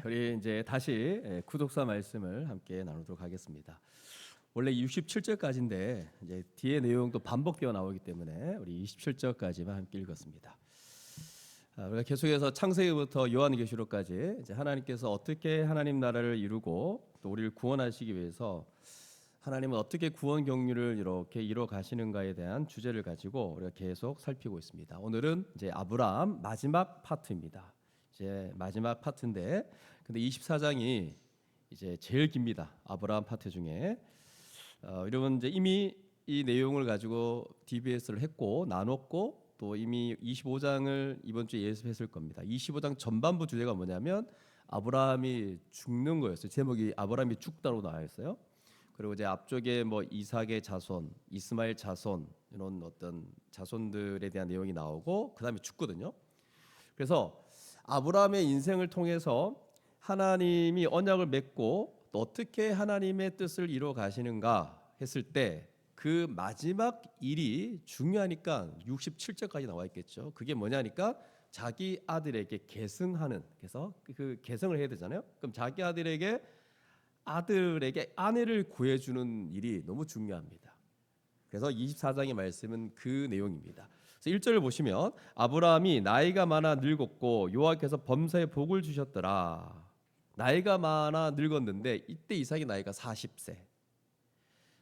우리 이제 다시 구독사 말씀을 함께 나누도록 하겠습니다. 원래 67절까지인데 이제 뒤에 내용도 반복되어 나오기 때문에 우리 27절까지만 함께 읽었습니다. 우리가 계속해서 창세기부터 요한계시록까지 이제 하나님께서 어떻게 하나님 나라를 이루고 또 우리를 구원하시기 위해서 하나님은 어떻게 구원 경륜을 이렇게 이뤄 가시는가에 대한 주제를 가지고 우리가 계속 살피고 있습니다. 오늘은 이제 아브라함 마지막 파트입니다. 이제 마지막 파트인데, 근데 24장이 이제 제일 깁니다. 아브라함 파트 중에 여러분 이제 이미 이 내용을 가지고 DBS를 했고 나눴고 또 이미 25장을 이번 주에 예습했을 겁니다. 25장 전반부 주제가 뭐냐면 아브라함이 죽는 거였어요. 제목이 아브라함이 죽다로 나와 있어요. 그리고 이제 앞쪽에 뭐 이삭의 자손, 이스마엘 자손 이런 어떤 자손들에 대한 내용이 나오고 그 다음에 죽거든요. 그래서 아브라함의 인생을 통해서 하나님이 언약을 맺고 또 어떻게 하나님의 뜻을 이루어 가시는가 했을 때 그 마지막 일이 중요하니까 67절까지 나와 있겠죠. 그게 뭐냐니까 자기 아들에게 계승하는, 그래서 그 계승을 해야 되잖아요. 그럼 자기 아들에게 아내를 구해주는 일이 너무 중요합니다. 그래서 24장의 말씀은 그 내용입니다. 그래서 1절을 보시면 아브라함이 나이가 많아 늙었고 여호와께서 범사에 복을 주셨더라. 나이가 많아 늙었는데 이때 이삭이 나이가 40세.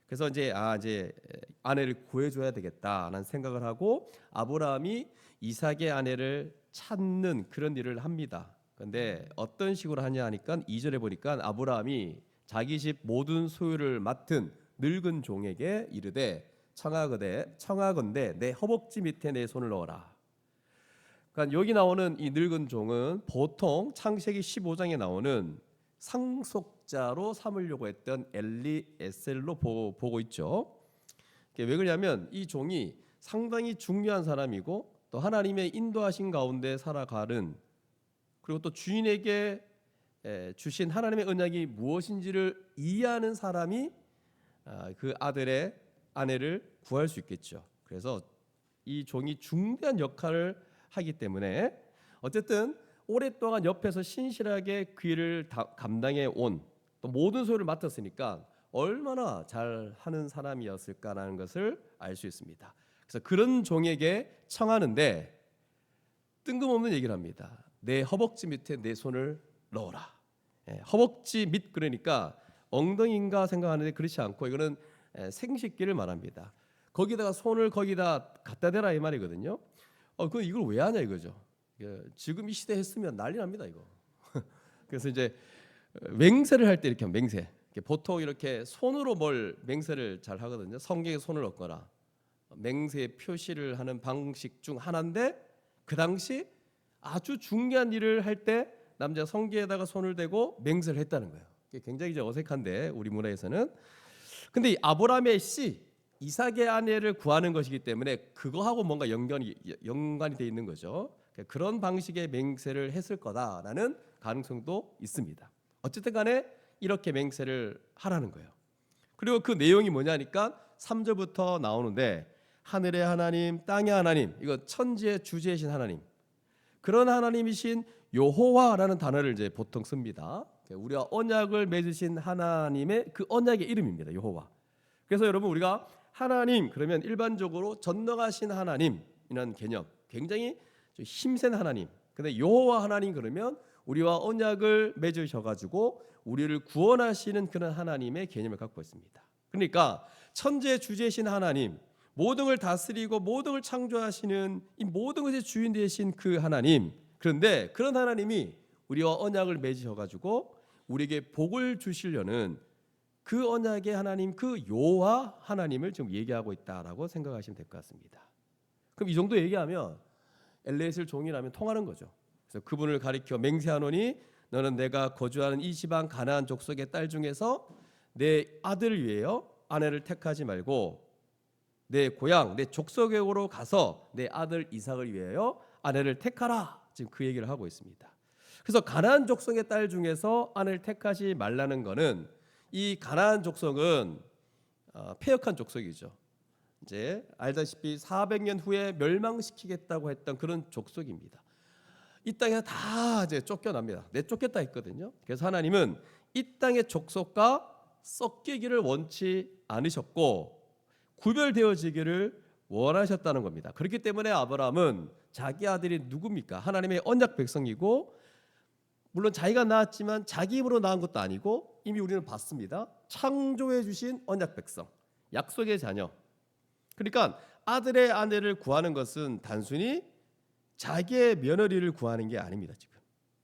그래서 이제 아내를 구해줘야 되겠다라는 생각을 하고 아브라함이 이삭의 아내를 찾는 그런 일을 합니다. 그런데 어떤 식으로 하냐 하니까 2절에 보니까 아브라함이 자기 집 모든 소유를 맡은 늙은 종에게 이르되 청하건대 내 허벅지 밑에 내 손을 넣어라. 그러니까 여기 나오는 이 늙은 종은 보통 창세기 15장에 나오는 상속자로 삼으려고 했던 엘리에셀로 보고 있죠. 왜 그러냐면 이 종이 상당히 중요한 사람이고 또 하나님의 인도하신 가운데 살아가는, 그리고 또 주인에게 주신 하나님의 언약이 무엇인지를 이해하는 사람이 그 아들의 아내를 구할 수 있겠죠. 그래서 이 종이 중대한 역할을 하기 때문에 어쨌든 오랫동안 옆에서 신실하게 그 일을 감당해 온, 또 모든 소유를 맡았으니까 얼마나 잘하는 사람이었을까라는 것을 알 수 있습니다. 그래서 그런 종에게 청하는데 뜬금없는 얘기를 합니다. 내 허벅지 밑에 내 손을 넣어라. 허벅지 밑, 그러니까 엉덩이인가 생각하는데 그렇지 않고 이거는 생식기를 말합니다. 거기다가 손을 거기다 갖다 대라 이 말이거든요. 그 이걸 왜 하냐 이거죠. 지금 이 시대 했으면 난리 납니다 이거. 그래서 이제 맹세를 할 때 이렇게 하면 맹세. 보통 이렇게 손으로 뭘 맹세를 잘 하거든요. 성경에 손을 얹거나 맹세 표시를 하는 방식 중 하나인데 그 당시 아주 중요한 일을 할 때 남자 성기에다가 손을 대고 맹세를 했다는 거예요. 굉장히 이제 어색한데 우리 문화에서는. 근데 이 아브라함의 씨 이삭의 아내를 구하는 것이기 때문에 그거하고 뭔가 연관이 돼 있는 거죠. 그런 방식의 맹세를 했을 거다라는 가능성도 있습니다. 어쨌든 간에 이렇게 맹세를 하라는 거예요. 그리고 그 내용이 뭐냐니까 3절부터 나오는데 하늘의 하나님, 땅의 하나님, 이거 천지의 주제이신 하나님, 그런 하나님이신 여호와라는 단어를 이제 보통 씁니다. 우리가 언약을 맺으신 하나님의 그 언약의 이름입니다. 여호와. 그래서 여러분 우리가 하나님 그러면 일반적으로 전능하신 하나님이라는 개념, 굉장히 힘센 하나님. 근데 여호와 하나님 그러면 우리와 언약을 맺으셔가지고 우리를 구원하시는 그런 하나님의 개념을 갖고 있습니다. 그러니까 천지의 주제이신 하나님, 모든 걸 다스리고 모든 걸 창조하시는 이 모든 것의 주인 되신 그 하나님. 그런데 그런 하나님이 우리와 언약을 맺으셔가지고 우리에게 복을 주시려는 그 언약의 하나님, 그 여호와 하나님을 지금 얘기하고 있다라고 생각하시면 될 것 같습니다. 그럼 이 정도 얘기하면 엘리에셀 종이라면 통하는 거죠. 그래서 그분을 가리켜 맹세하노니 너는 내가 거주하는 이 지방 가나안 족속의 딸 중에서 내 아들을 위하여 아내를 택하지 말고 내 고향 내 족속으로 가서 내 아들 이삭을 위하여 아내를 택하라. 지금 그 얘기를 하고 있습니다. 그래서 가나안 족속의 딸 중에서 아내를 택하지 말라는 거는 이 가나안 족속은 패역한 족속이죠. 이제 알다시피 400년 후에 멸망시키겠다고 했던 그런 족속입니다. 이 땅에서 다 이제 쫓겨납니다. 내쫓겠다 했거든요. 그래서 하나님은 이 땅의 족속과 섞이기를 원치 않으셨고 구별되어지기를 원하셨다는 겁니다. 그렇기 때문에 아브라함은 자기 아들이 누굽니까? 하나님의 언약 백성이고, 물론 자기가 낳았지만 자기 힘으로 낳은 것도 아니고 이미 우리는 봤습니다. 창조해 주신 언약 백성, 약속의 자녀. 그러니까 아들의 아내를 구하는 것은 단순히 자기의 며느리를 구하는 게 아닙니다. 지금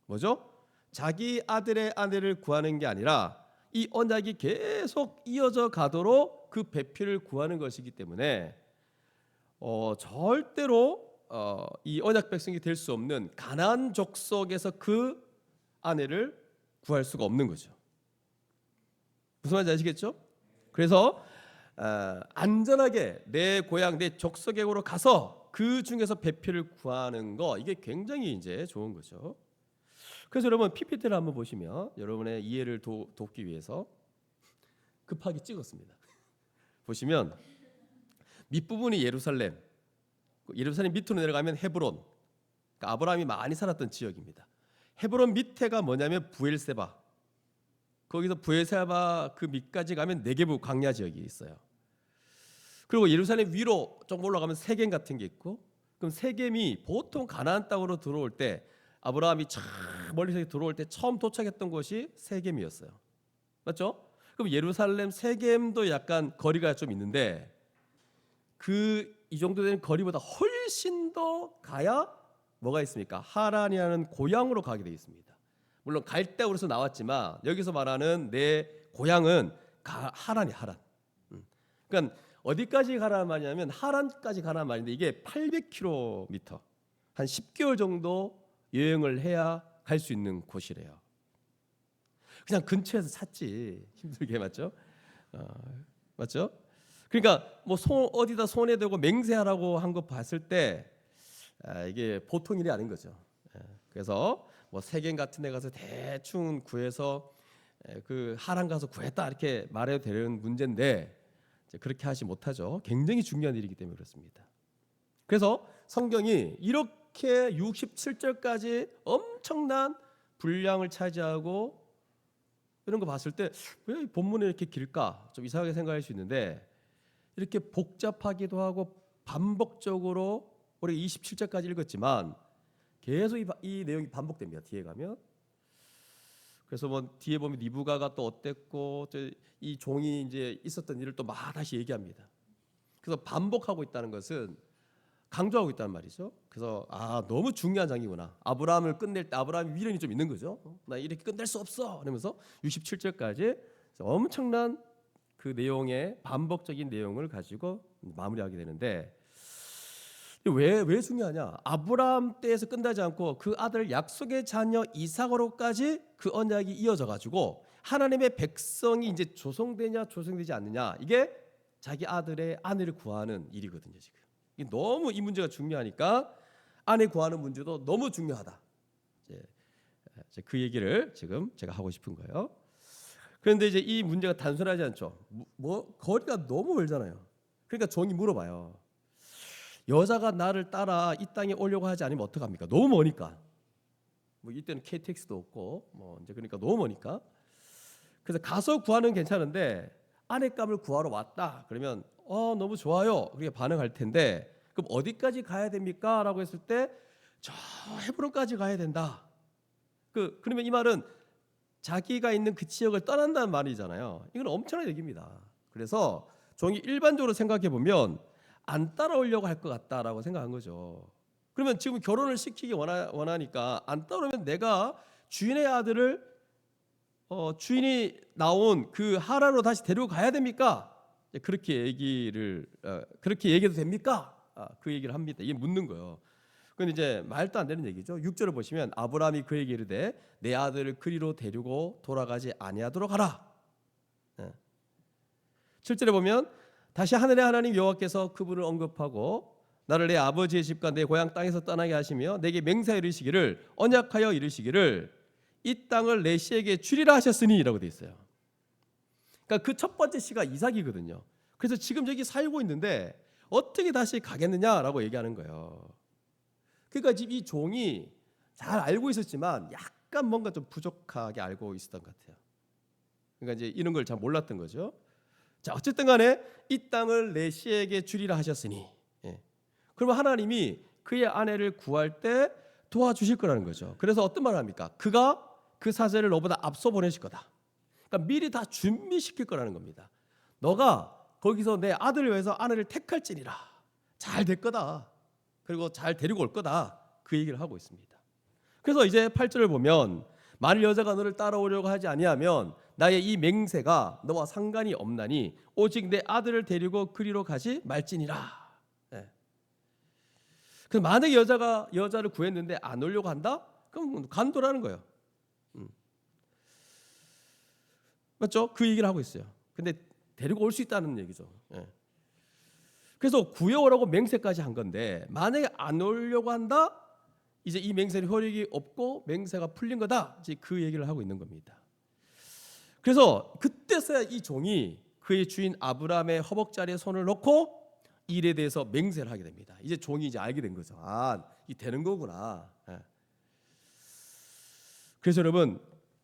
뭐죠? 자기 아들의 아내를 구하는 게 아니라 이 언약이 계속 이어져 가도록 그 배필을 구하는 것이기 때문에 절대로 이 언약 백성이 될 수 없는 가나안 족속에서 그 아내를 구할 수가 없는 거죠. 무슨 말인지 아시겠죠? 그래서 안전하게 내 고향, 내 족속에로 가서 그 중에서 배필을 구하는 거, 이게 굉장히 이제 좋은 거죠. 그래서 여러분 PPT를 한번 보시면 여러분의 이해를 돕기 위해서 급하게 찍었습니다. 보시면 밑부분이 예루살렘 밑으로 내려가면 헤브론, 그러니까 아브라함이 많이 살았던 지역입니다. 헤브론 밑에가 뭐냐면 브엘세바, 거기서 브엘세바 그 밑까지 가면 네게부 광야 지역이 있어요. 그리고 예루살렘 위로 좀 올라가면 세겜 같은 게 있고, 그럼 세겜이 보통 가나안 땅으로 들어올 때 아브라함이 참 멀리서 들어올 때 처음 도착했던 곳이 세겜이었어요. 맞죠? 그럼 예루살렘 세겜도 약간 거리가 좀 있는데 이 정도 되는 거리보다 훨씬 더 가야 뭐가 있습니까? 하란이라는 고향으로 가게 되어 있습니다. 물론 갈대우로서 나왔지만 여기서 말하는 내 고향은 하란이 하란. 그러니까 어디까지 가란 말이냐면 하란까지 가란 말인데 이게 800km, 한 10개월 정도 여행을 해야 갈 수 있는 곳이래요. 그냥 근처에서 찾지 힘들게, 맞죠? 맞죠? 그러니까 뭐 어디다 손에 대고 맹세하라고 한 거 봤을 때 이게 보통 일이 아닌 거죠. 그래서 뭐 세겜 같은 데 가서 대충 구해서 그 하란 가서 구했다 이렇게 말해도 되는 문제인데 그렇게 하지 못하죠. 굉장히 중요한 일이기 때문에 그렇습니다. 그래서 성경이 이렇게 67절까지 엄청난 분량을 차지하고 이런 거 봤을 때 왜 본문이 이렇게 길까? 좀 이상하게 생각할 수 있는데 이렇게 복잡하기도 하고 반복적으로 우리가 27절까지 읽었지만 계속 이 내용이 반복됩니다. 뒤에 가면. 그래서 뭐 뒤에 보면 니부가가 또 어땠고 이 종이 이제 있었던 일을 또 막 다시 얘기합니다. 그래서 반복하고 있다는 것은 강조하고 있다는 말이죠. 그래서 너무 중요한 장이구나. 아브라함을 끝낼 때 아브라함이 미련이 좀 있는 거죠. 나 이렇게 끝낼 수 없어. 그러면서 67절까지 엄청난 그 내용의 반복적인 내용을 가지고 마무리하게 되는데 왜 중요하냐? 아브라함 때에서 끝나지 않고 그 아들 약속의 자녀 이삭으로까지 그 언약이 이어져 가지고 하나님의 백성이 이제 조성되냐 조성되지 않느냐, 이게 자기 아들의 아내를 구하는 일이거든요. 지금 이게 너무 이 문제가 중요하니까 아내 구하는 문제도 너무 중요하다. 이제 그 얘기를 지금 제가 하고 싶은 거예요. 그런데 이제 이 문제가 단순하지 않죠. 뭐 거리가 너무 멀잖아요. 그러니까 종이 물어봐요. 여자가 나를 따라 이 땅에 오려고 하지 않으면 어떡합니까? 너무 머니까. 뭐 이때는 KTX도 없고 뭐 이제 그러니까 너무 머니까. 그래서 가서 구하는 괜찮은데 아내감을 구하러 왔다. 그러면 너무 좋아요. 그렇게 반응할 텐데 그럼 어디까지 가야 됩니까? 라고 했을 때 저 헤브론까지 가야 된다. 그러면 이 말은 자기가 있는 그 지역을 떠난다는 말이잖아요. 이건 엄청난 얘기입니다. 그래서 종이 일반적으로 생각해 보면 안 따라오려고 할 것 같다라고 생각한 거죠. 그러면 지금 결혼을 시키기 원하니까 안 따라오면 내가 주인의 아들을 주인이 나온 그 하란으로 다시 데리고 가야 됩니까? 그렇게 얘기해도 됩니까? 그 얘기를 합니다. 이게 묻는 거예요. 그건 이제 말도 안 되는 얘기죠. 6절을 보시면 아브라함이 그에게 이르되 내 아들을 그리로 데리고 돌아가지 아니하도록 하라. 7절에 보면 다시 하늘의 하나님 여호와께서 그분을 언급하고 나를 내 아버지의 집과 내 고향 땅에서 떠나게 하시며 내게 맹세하여 이르시기를 언약하여 이르시기를 이 땅을 내 씨에게 주리라 하셨으니라고 돼 있어요. 그러니까 그 첫 번째 씨가 이삭이거든요. 그래서 지금 여기 살고 있는데 어떻게 다시 가겠느냐라고 얘기하는 거예요. 그러니까 지금 이 종이 잘 알고 있었지만 약간 뭔가 좀 부족하게 알고 있었던 것 같아요. 그러니까 이제 이런 걸 잘 몰랐던 거죠. 자, 어쨌든 간에 이 땅을 내 씨에게 주리라 하셨으니, 예. 그러면 하나님이 그의 아내를 구할 때 도와주실 거라는 거죠. 그래서 어떤 말을 합니까? 그가 그 사제를 너보다 앞서 보내실 거다. 그러니까 미리 다 준비시킬 거라는 겁니다. 너가 거기서 내 아들을 위해서 아내를 택할지니라. 잘 될 거다. 그리고 잘 데리고 올 거다. 그 얘기를 하고 있습니다. 그래서 이제 8절을 보면 만일 여자가 너를 따라오려고 하지 아니하면 나의 이 맹세가 너와 상관이 없나니 오직 내 아들을 데리고 그리로 가지 말지니라. 네. 그 만약에 여자가 여자를 구했는데 안 오려고 한다? 그럼 간도라는 거예요. 맞죠? 그 얘기를 하고 있어요. 근데 데리고 올 수 있다는 얘기죠. 예. 그래서 구해오라고 맹세까지 한 건데 만약에 안 오려고 한다? 이제 이 맹세는 효력이 없고 맹세가 풀린 거다. 이제 그 얘기를 하고 있는 겁니다. 그래서 그때서야 이 종이 그의 주인 아브라함의 허벅자리에 손을 놓고 일에 대해서 맹세를 하게 됩니다. 이제 종이 이제 알게 된 거죠. 아, 이 되는 거구나. 예. 그래서 여러분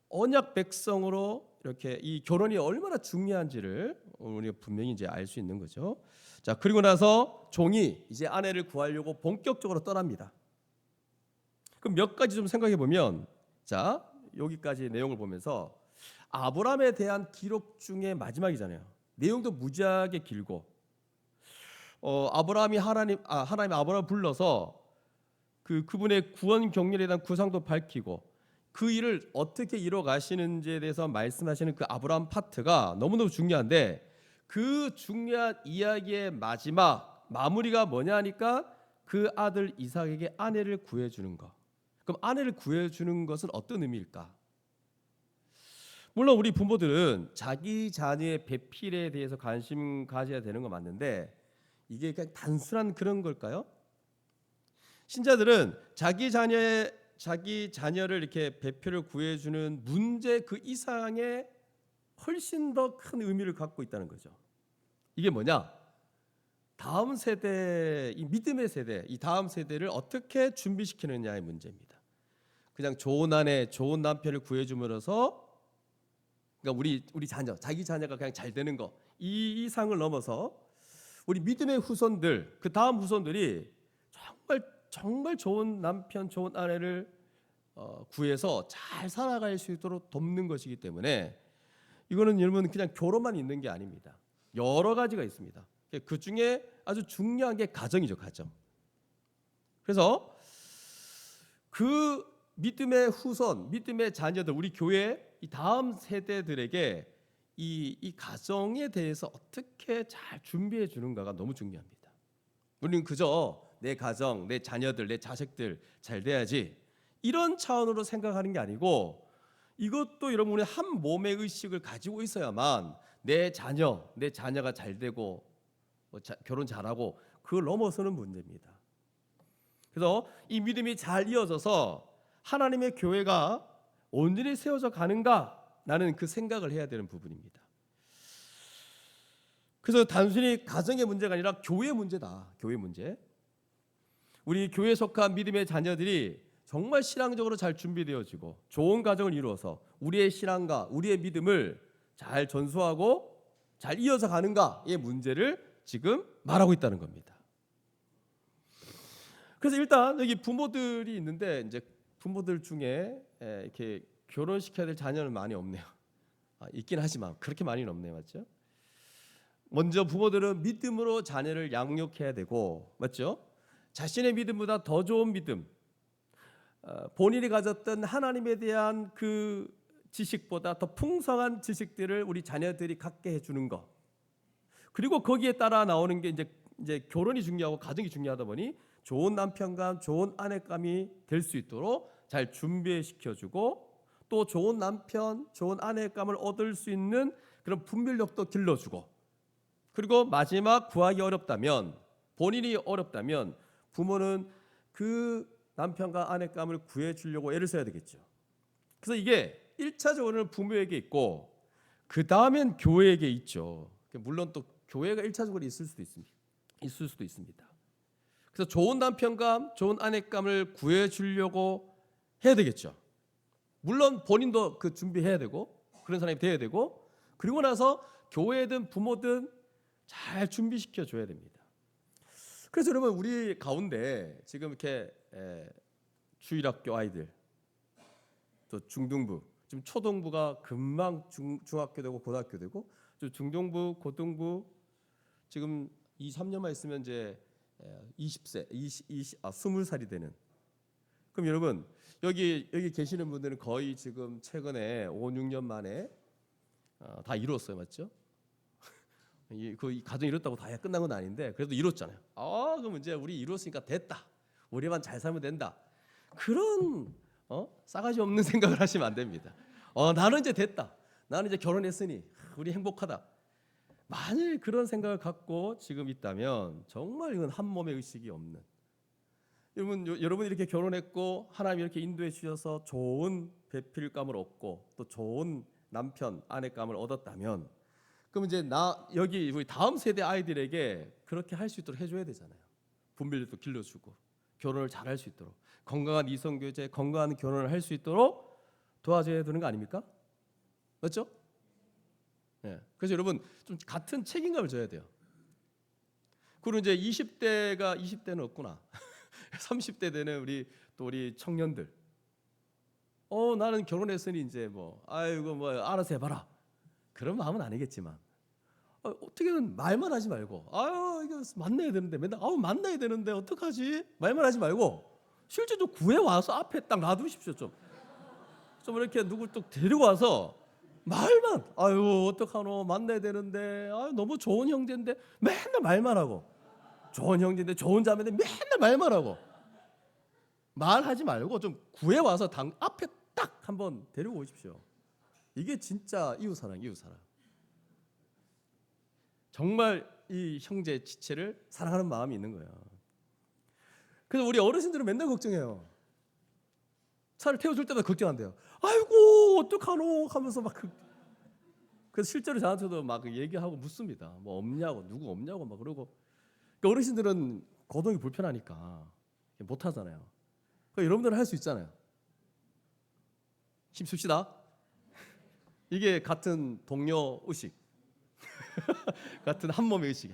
언약 백성으로 이렇게 이 결혼이 얼마나 중요한지를 우리가 분명히 이제 알 수 있는 거죠. 자, 그리고 나서 종이 이제 아내를 구하려고 본격적으로 떠납니다. 그럼 몇 가지 좀 생각해 보면, 자, 여기까지 내용을 보면서 아브라함에 대한 기록 중에 마지막이잖아요. 내용도 무지하게 길고, 아브라함이 하나님 아브라함 불러서 그분의 구원 경륜에 대한 구상도 밝히고 그 일을 어떻게 이뤄 가시는지에 대해서 말씀하시는 그 아브라함 파트가 너무너무 중요한데 그 중요한 이야기의 마지막 마무리가 뭐냐 하니까 그 아들 이삭에게 아내를 구해주는 것. 그럼 아내를 구해주는 것은 어떤 의미일까? 물론 우리 부모들은 자기 자녀의 배필에 대해서 관심 가져야 되는 거 맞는데 이게 그냥 단순한 그런 걸까요? 신자들은 자기 자녀를 이렇게 배필을 구해주는 문제 그 이상의 훨씬 더 큰 의미를 갖고 있다는 거죠. 이게 뭐냐? 다음 세대, 이 믿음의 세대, 이 다음 세대를 어떻게 준비시키느냐의 문제입니다. 그냥 좋은 아내, 좋은 남편을 구해줌으로써 그러니까 우리 자녀, 자기 자녀가 그냥 잘 되는 거, 이 이상을 넘어서 우리 믿음의 후손들, 그 다음 후손들이 정말 좋은 남편, 좋은 아내를 구해서 잘 살아갈 수 있도록 돕는 것이기 때문에 이거는 여러분 그냥 결혼만 있는 게 아닙니다. 여러 가지가 있습니다. 그 중에 아주 중요한 게 가정이죠, 가정. 그래서 그 믿음의 후손, 믿음의 자녀들, 우리 교회 이 다음 세대들에게 이 가정에 대해서 어떻게 잘 준비해 주는가가 너무 중요합니다. 우리는 그저 내 가정, 내 자녀들, 내 자식들 잘 돼야지 이런 차원으로 생각하는 게 아니고 이것도 여러분의 한 몸의 의식을 가지고 있어야만 내 자녀가 잘 되고 결혼 잘하고 그걸 넘어서는 문제입니다. 그래서 이 믿음이 잘 이어져서 하나님의 교회가 온전히 세워져 가는가? 나는 그 생각을 해야 되는 부분입니다. 그래서 단순히 가정의 문제가 아니라 교회 문제다. 교회 문제. 우리 교회에 속한 믿음의 자녀들이 정말 신앙적으로 잘 준비되어지고 좋은 가정을 이루어서 우리의 신앙과 우리의 믿음을 잘 전수하고 잘 이어서 가는가의 문제를 지금 말하고 있다는 겁니다. 그래서 일단 여기 부모들이 있는데 이제 부모들 중에 이렇게 결혼시켜야 될 자녀는 많이 없네요. 있긴 하지만 그렇게 많이는 없네요, 맞죠? 먼저 부모들은 믿음으로 자녀를 양육해야 되고, 맞죠? 자신의 믿음보다 더 좋은 믿음, 본인이 가졌던 하나님에 대한 그 지식보다 더 풍성한 지식들을 우리 자녀들이 갖게 해주는 것. 그리고 거기에 따라 나오는 게 이제 결혼이 중요하고 가정이 중요하다 보니 좋은 남편감, 좋은 아내감이 될 수 있도록 잘 준비시켜주고 또 좋은 남편, 좋은 아내감을 얻을 수 있는 그런 분별력도 길러주고 그리고 마지막 구하기 어렵다면 본인이 어렵다면 부모는 그 남편과 아내감을 구해주려고 애를 써야 되겠죠. 그래서 이게 1차적으로는 부모에게 있고 그 다음엔 교회에게 있죠. 물론 또 교회가 1차적으로 있을 수도 있습니다. 그래서 좋은 남편감, 좋은 아내감을 구해주려고 해야 되겠죠. 물론 본인도 그 준비해야 되고 그런 사람이 돼야 되고, 그리고 나서 교회든 부모든 잘 준비시켜 줘야 됩니다. 그래서 여러분, 우리 가운데 지금 이렇게 주일학교 아이들, 또 중등부, 지금 초등부가 금방 중학교 되고 고등학교 되고, 중등부, 고등부 지금 2, 3년만 있으면 이제 20세, 20살이 되는. 그럼 여러분, 여기 계시는 분들은 거의 지금 최근에 5, 6년 만에 다 이뤘어요, 맞죠? 그 가정 이뤘다고 다 끝난 건 아닌데 그래도 이뤘잖아요. 그럼 이제 우리 이뤘으니까 됐다. 우리만 잘 살면 된다. 그런 싸가지 없는 생각을 하시면 안 됩니다. 나는 이제 됐다. 나는 이제 결혼했으니 우리 행복하다. 만일 그런 생각을 갖고 지금 있다면 정말 이건 한 몸의 의식이 없는. 여러분 이렇게 결혼했고 하나님 이렇게 인도해 주셔서 좋은 배필감을 얻고 또 좋은 남편 아내감을 얻었다면, 그럼 이제 여기 우리 다음 세대 아이들에게 그렇게 할 수 있도록 해줘야 되잖아요. 분별력도 길러주고 결혼을 잘할 수 있도록, 건강한 이성교제, 건강한 결혼을 할 수 있도록 도와줘야 되는 거 아닙니까? 맞죠? 네. 그래서 여러분 좀 같은 책임감을 져야 돼요. 그리고 이제 20대는 없구나. 30대 되는 우리 청년들. 나는 결혼했으니 이제 뭐 알아서 해봐라. 그런 마음은 아니겠지만 어떻게든 말만 하지 말고 이거 만나야 되는데 맨날 만나야 되는데 어떡하지? 말만 하지 말고 실제 좀 구해 와서 앞에 딱 놔두십시오. 좀 이렇게 누굴 또 데리고 와서 말만 어떡하노? 만나야 되는데 너무 좋은 형제인데 맨날 말만 하고, 좋은 형제인데 좋은 자매인데 맨날 말만 하고, 말하지 말고 좀 구해 와서 앞에 딱 한번 데리고 오십시오. 이게 진짜 이웃사랑. 정말 이 형제 지체를 사랑하는 마음이 있는 거예요. 그래서 우리 어르신들은 맨날 걱정해요. 차를 태워줄 때마다 걱정한대요. 아이고 어떡하노 하면서 그래서 실제로 저한테도 막 얘기하고 묻습니다. 뭐 없냐고, 누구 없냐고 막 그러고. 그러니까 어르신들은 거동이 불편하니까 못 하잖아요. 그러니까 여러분들은 할 수 있잖아요. 힘씁시다. 이게 같은 동료 의식, 같은 한 몸의 의식.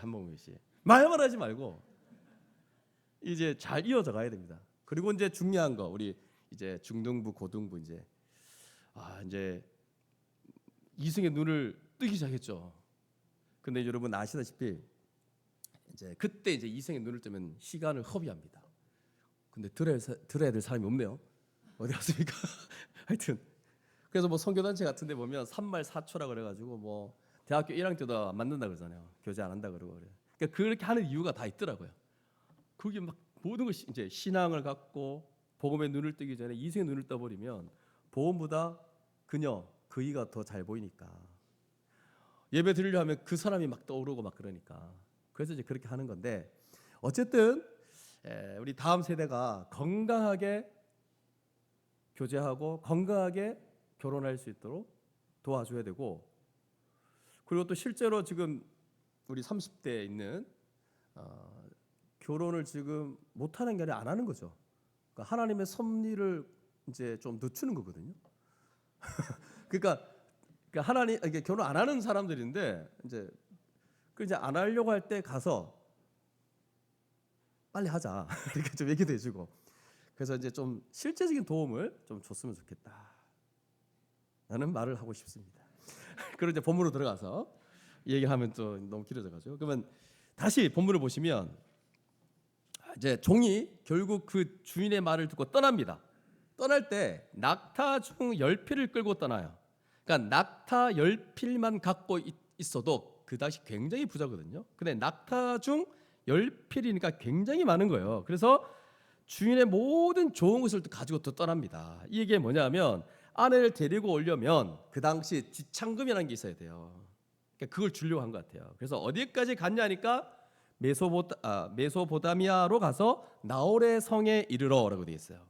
말만 하지 말고 이제 잘 이어져 가야 됩니다. 그리고 이제 중요한 거, 우리 이제 중등부, 고등부 이제 이승의 눈을 뜨기 시작했죠. 근데 여러분 아시다시피 그때 이제 이승의 눈을 뜨면 시간을 허비합니다. 근데 들어야 될 사람이 없네요. 어디 갔습니까? 하여튼 그래서 뭐 선교단체 같은데 보면 3말 4초라 그래가지고 뭐 대학교 1학년 때도 안 만든다 그러잖아요. 교제 안 한다 그러고 그래. 그러니까 그렇게 하는 이유가 다 있더라고요. 그게 막 모든 것이 이제 신앙을 갖고 복음의 눈을 뜨기 전에 이승의 눈을 떠버리면 복음보다 그이가 더 잘 보이니까, 예배 드리려 하면 그 사람이 막 떠오르고 막 그러니까, 그래서 이제 그렇게 하는 건데, 어쨌든 우리 다음 세대가 건강하게 교제하고 건강하게 결혼할 수 있도록 도와줘야 되고, 그리고 또 실제로 지금 우리 30대에 있는 결혼을 지금 못하는 게 아니라 안 하는 거죠. 그러니까 하나님의 섭리를 이제 좀 늦추는 거거든요. 그러니까 하나님 이게 결혼 안 하는 사람들인데 이제 안 하려고 할 때 가서 빨리 하자 이렇게 좀 얘기도 해주고, 그래서 이제 좀 실제적인 도움을 좀 줬으면 좋겠다 라는 말을 하고 싶습니다. 그리고 이제 본문으로 들어가서 얘기하면 또 너무 길어져가지고, 그러면 다시 본문을 보시면 이제 종이 결국 그 주인의 말을 듣고 떠납니다. 떠날 때 낙타 중 10필을 끌고 떠나요. 그러니까 낙타 10필만 갖고 있어도 그 당시 굉장히 부자거든요. 근데 낙타 중 10필이니까 굉장히 많은 거예요. 그래서 주인의 모든 좋은 것을 가지고 또 떠납니다. 이 얘기가 뭐냐면 아내를 데리고 오려면 그 당시 지창금이라는 게 있어야 돼요. 그러니까 그걸 주려고 한 것 같아요. 그래서 어디까지 갔냐니까 메소포타미아로 가서 나홀의 성에 이르러라고 되어 있어요.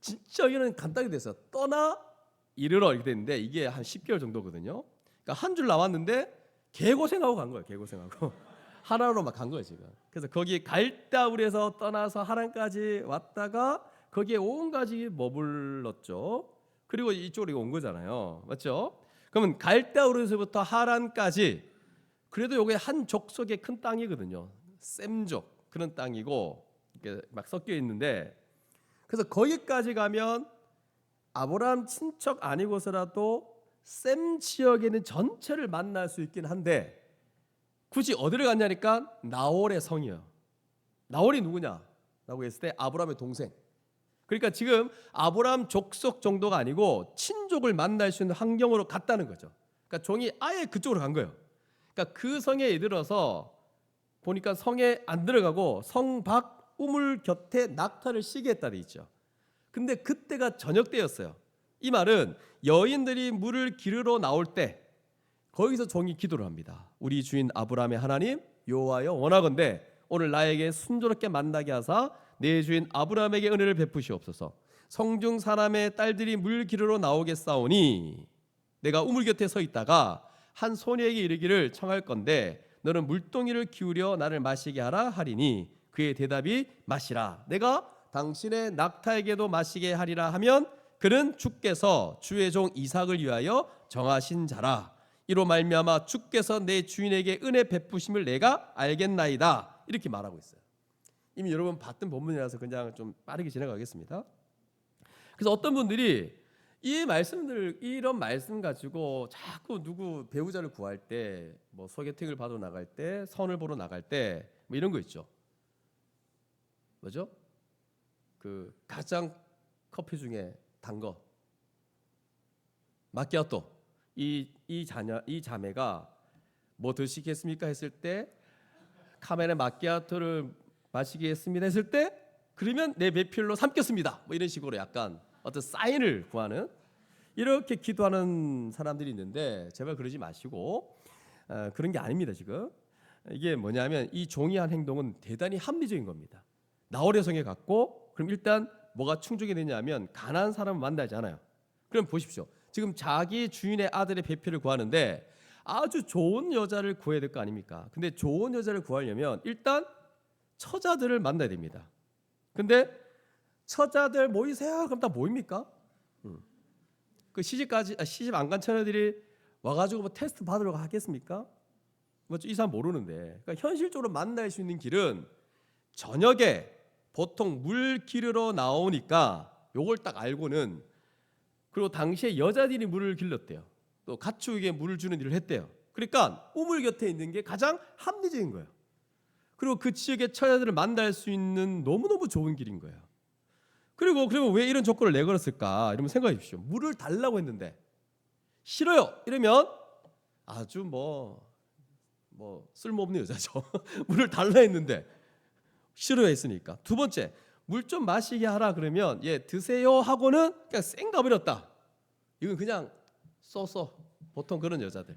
진짜 여기는 간단히 돼 있어요. 떠나 이르러 이렇게 됐는데 이게 한 10개월 정도거든요. 그러니까 한 줄 나왔는데 개고생하고 간 거예요. 개고생하고 하나로 막 간 거예요 지금. 그래서 거기 갈다우리에서 떠나서 하란까지 왔다가 거기에 온 가지 머물렀죠. 그리고 이쪽으로 온 거잖아요. 맞죠? 그러면 갈대아우르에서부터 하란까지 그래도 요게 한 족속의 큰 땅이거든요. 셈족 그런 땅이고 이렇게 막 섞여 있는데, 그래서 거기까지 가면 아브라함 친척 아니고서라도 셈 지역에 있는 전체를 만날 수 있긴 한데, 굳이 어디를 갔냐니까 나홀의 성이요. 나홀이 누구냐라고 했을 때 아브라함의 동생. 그러니까 지금 아브라함 족속 정도가 아니고 친족을 만날 수 있는 환경으로 갔다는 거죠. 그러니까 종이 아예 그쪽으로 간 거예요. 그러니까 그 성에 이르러서 보니까 성에 안 들어가고 성 밖 우물 곁에 낙타를 쉬게 했다 돼 있죠. 근데 그때가 저녁 때였어요. 이 말은 여인들이 물을 기르러 나올 때 거기서 종이 기도를 합니다. 우리 주인 아브라함의 하나님 여호와여, 원하건대 오늘 나에게 순조롭게 만나게 하사 내 주인 아브라함에게 은혜를 베푸시옵소서. 성중 사람의 딸들이 물 기르러 나오겠사오니 내가 우물 곁에 서 있다가 한 소녀에게 이르기를 청할 건데 너는 물동이를 기울여 나를 마시게 하라 하리니 그의 대답이 마시라. 내가 당신의 낙타에게도 마시게 하리라 하면 그는 주께서 주의 종 이삭을 위하여 정하신 자라. 이로 말미암아 주께서 내 주인에게 은혜 베푸심을 내가 알겠나이다. 이렇게 말하고 있어요. 이미 여러분 봤던 본문이라서 그냥 좀 빠르게 지나가겠습니다. 그래서 어떤 분들이 이 말씀들, 이런 말씀 가지고 자꾸 누구 배우자를 구할 때, 뭐 소개팅을 받으러 나갈 때, 선을 보러 나갈 때, 뭐 이런 거 있죠. 뭐죠? 그 가장 커피 중에 단 거, 마키아토. 이 자매가 뭐 드시겠습니까 했을 때, 카메라 마키아토를 마시겠습니다 했을 때, 그러면 내 매필로 삼겠습니다. 뭐 이런 식으로 약간 어떤 사인을 구하는, 이렇게 기도하는 사람들이 있는데 제발 그러지 마시고, 그런 게 아닙니다. 지금 이게 뭐냐면 이 종이 한 행동은 대단히 합리적인 겁니다. 나홀의 성에 갔고, 그럼 일단 뭐가 충족이 되냐면 가난한 사람을 만나지 않아요. 그럼 보십시오. 지금 자기 주인의 아들의 배필을 구하는데 아주 좋은 여자를 구해야 될 거 아닙니까? 근데 좋은 여자를 구하려면 일단 처자들을 만나야 됩니다. 근데 처자들 모이세요. 그럼 다 모입니까? 그 시집 안 간 처녀들이 와가지고 뭐 테스트 받으러 하겠습니까? 뭐 이 사람 모르는데. 그러니까 현실적으로 만날 수 있는 길은 저녁에 보통 물 기르러 나오니까 요걸 딱 알고는, 그리고 당시에 여자들이 물을 길렀대요. 또 가축에게 물을 주는 일을 했대요. 그러니까 우물 곁에 있는 게 가장 합리적인 거예요. 그리고 그 지역의 처자들을 만날 수 있는 너무너무 좋은 길인 거예요. 그리고 그러면 왜 이런 조건을 내걸었을까? 이러면 생각해 주십시오. 물을 달라고 했는데 싫어요. 이러면 아주 뭐 쓸모없는 여자죠. 물을 달라 했는데 싫어했으니까. 두 번째, 물 좀 마시게 하라 그러면 드세요 하고는 그냥 쌩 가버렸다. 이건 그냥 쏘 보통 그런 여자들.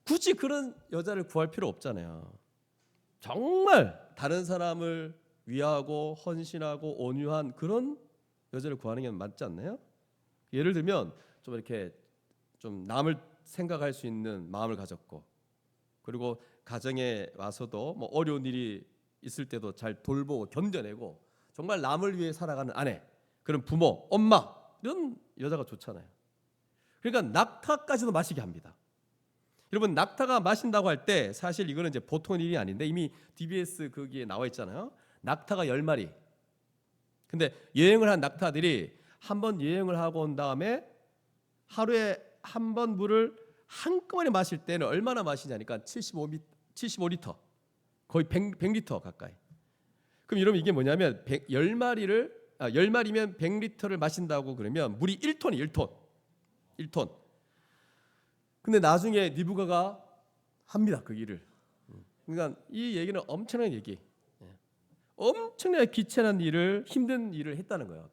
굳이 그런 여자를 구할 필요 없잖아요. 정말 다른 사람을 위하고 헌신하고 온유한 그런 여자를 구하는 게 맞지 않나요? 예를 들면 좀 이렇게 좀 남을 생각할 수 있는 마음을 가졌고, 그리고 가정에 와서도 뭐 어려운 일이 있을 때도 잘 돌보고 견뎌내고 정말 남을 위해 살아가는 아내, 그런 부모, 엄마, 이런 여자가 좋잖아요. 그러니까 낙타까지도 마시게 합니다. 여러분, 낙타가 마신다고 할 때 사실 이거는 이제 보통 일이 아닌데 이미 DBS 거기에 나와 있잖아요. 낙타가 10마리. 근데 여행을 한 낙타들이 한 번 여행을 하고 온 다음에 하루에 한 번 물을 한꺼번에 마실 때는 얼마나 마시냐니까 75리터. 거의 100리터 가까이. 그럼 여러분 이게 뭐냐면 10마리면 100리터를 마신다고 그러면 물이 1톤. 근데 나중에 니부가가 합니다. 그 일을. 그러니까 이 얘기는 엄청난 얘기. 엄청나게 귀찮은 일을, 힘든 일을 했다는 거예요.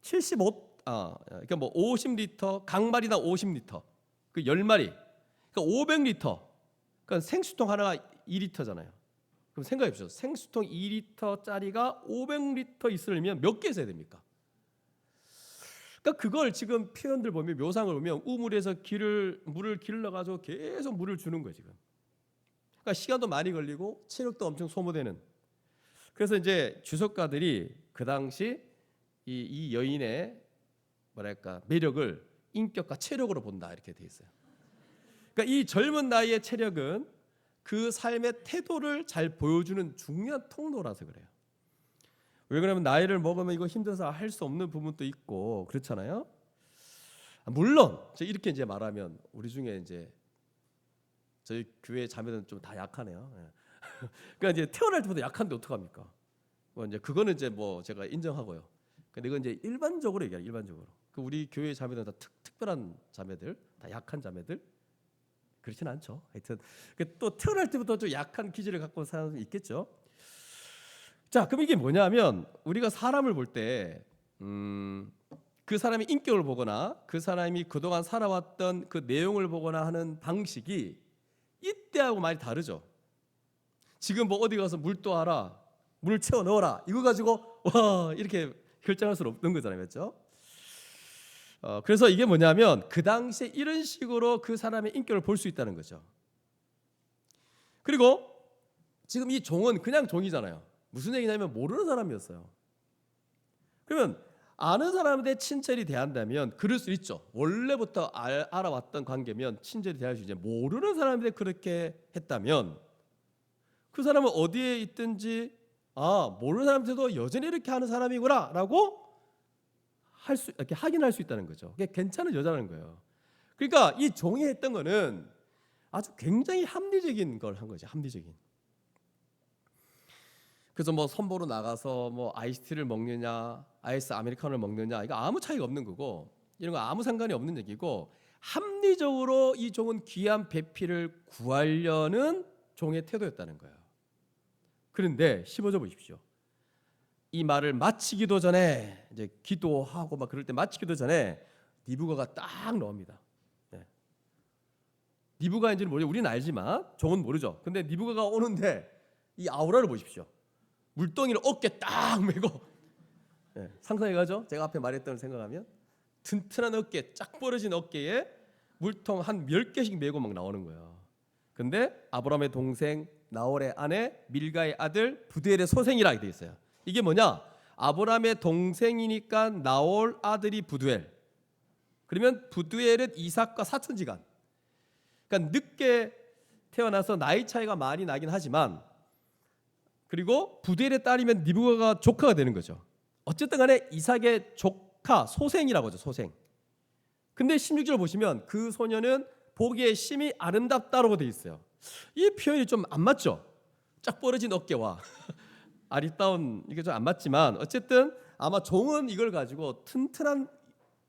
그러니까 뭐 50리터, 각마리당 50리터. 그 10마리. 그러니까 500리터. 그러니까 생수통 하나가 2리터잖아요. 그럼 생각해 보십시오. 생수통 2리터짜리가 500리터 있으려면 몇 개 있어야 됩니까? 그러니까 그걸 지금 표현들 보면, 묘상을 보면 우물에서 물을 길러 가지고 계속 물을 주는 거예요, 지금. 그러니까 시간도 많이 걸리고 체력도 엄청 소모되는. 그래서 이제 주석가들이 그 당시 이 여인의 뭐랄까 매력을 인격과 체력으로 본다 이렇게 돼 있어요. 그러니까 이 젊은 나이의 체력은 그 삶의 태도를 잘 보여주는 중요한 통로라서 그래요. 왜 그러면 나이를 먹으면 이거 힘들어서 할 수 없는 부분도 있고 그렇잖아요. 물론 이렇게 이제 말하면 우리 중에 이제 저희 교회 자매들은 좀 다 약하네요. 그러니까 이제 태어날 때부터 약한데 어떡합니까? 뭐 이제 그거는 이제 뭐 제가 인정하고요. 근데 이건 이제 일반적으로 얘기해요. 일반적으로. 그 우리 교회 자매들은 다 특별한 자매들, 다 약한 자매들 그렇진 않죠. 하여튼 또 태어날 때부터 좀 약한 기질을 갖고 사는 사람이 있겠죠. 자, 그럼 이게 뭐냐면 우리가 사람을 볼 때 그 사람의 인격을 보거나 그 사람이 그동안 살아왔던 그 내용을 보거나 하는 방식이 이때하고 많이 다르죠. 지금 뭐 어디 가서 물 떠와라, 물 채워 넣어라 이거 가지고 와 이렇게 결정할 수는 없는 거잖아요, 그렇죠? 그래서 이게 뭐냐면 그 당시에 이런 식으로 그 사람의 인격을 볼 수 있다는 거죠. 그리고 지금 이 종은 그냥 종이잖아요. 무슨 얘기냐면 모르는 사람이었어요. 그러면 아는 사람한테 친절히 대한다면 그럴 수 있죠. 원래부터 알아왔던 관계면 친절히 대할 수 있는데 모르는 사람한테 그렇게 했다면 그 사람은 어디에 있든지 모르는 사람한테도 여전히 이렇게 하는 사람이구나라고 이렇게 확인할 수 있다는 거죠. 그게 괜찮은 여자라는 거예요. 그러니까 이 종이 했던 거는 아주 굉장히 합리적인 걸 한 거죠. 합리적인. 그래서 뭐 선보러 나가서 뭐 아이스티를 먹느냐, 아이스 아메리카노를 먹느냐 이거 아무 차이가 없는 거고 이런 거 아무 상관이 없는 얘기고 합리적으로 이 종은 귀한 배필을 구하려는 종의 태도였다는 거예요. 그런데 15절 보십시오. 이 말을 마치기도 전에 이제 기도하고 막 그럴 때 마치기도 전에 니부가가 딱 나옵니다. 니부가인지는 모르죠. 우리는 알지만 종은 모르죠. 근데 니부가가 오는데 이 아우라를 보십시오. 물동이를 어깨 딱 메고 상상해가죠. 제가 앞에 말했던 걸 생각하면 튼튼한 어깨, 쫙 벌어진 어깨에 물통 한 10개씩 메고 막 나오는 거예요. 근데 아브라함의 동생 나홀의 아내 밀가의 아들 부두엘의 소생이라 되어 있어요. 이게 뭐냐? 아브라함의 동생이니까 나홀 아들이 부두엘. 그러면 부두엘은 이삭과 사촌지간. 그러니까 늦게 태어나서 나이 차이가 많이 나긴 하지만 그리고 부두엘의 딸이면 니브가가 조카가 되는 거죠. 어쨌든 간에 이삭의 조카 소생이라고 하죠. 소생. 근데 16절 보시면 그 소녀는 보기에 심히 아름답다라고 되어 있어요. 이 표현이 좀 안 맞죠? 쫙 벌어진 어깨와 아리따운 이게 좀 안 맞지만 어쨌든 아마 종은 이걸 가지고 튼튼한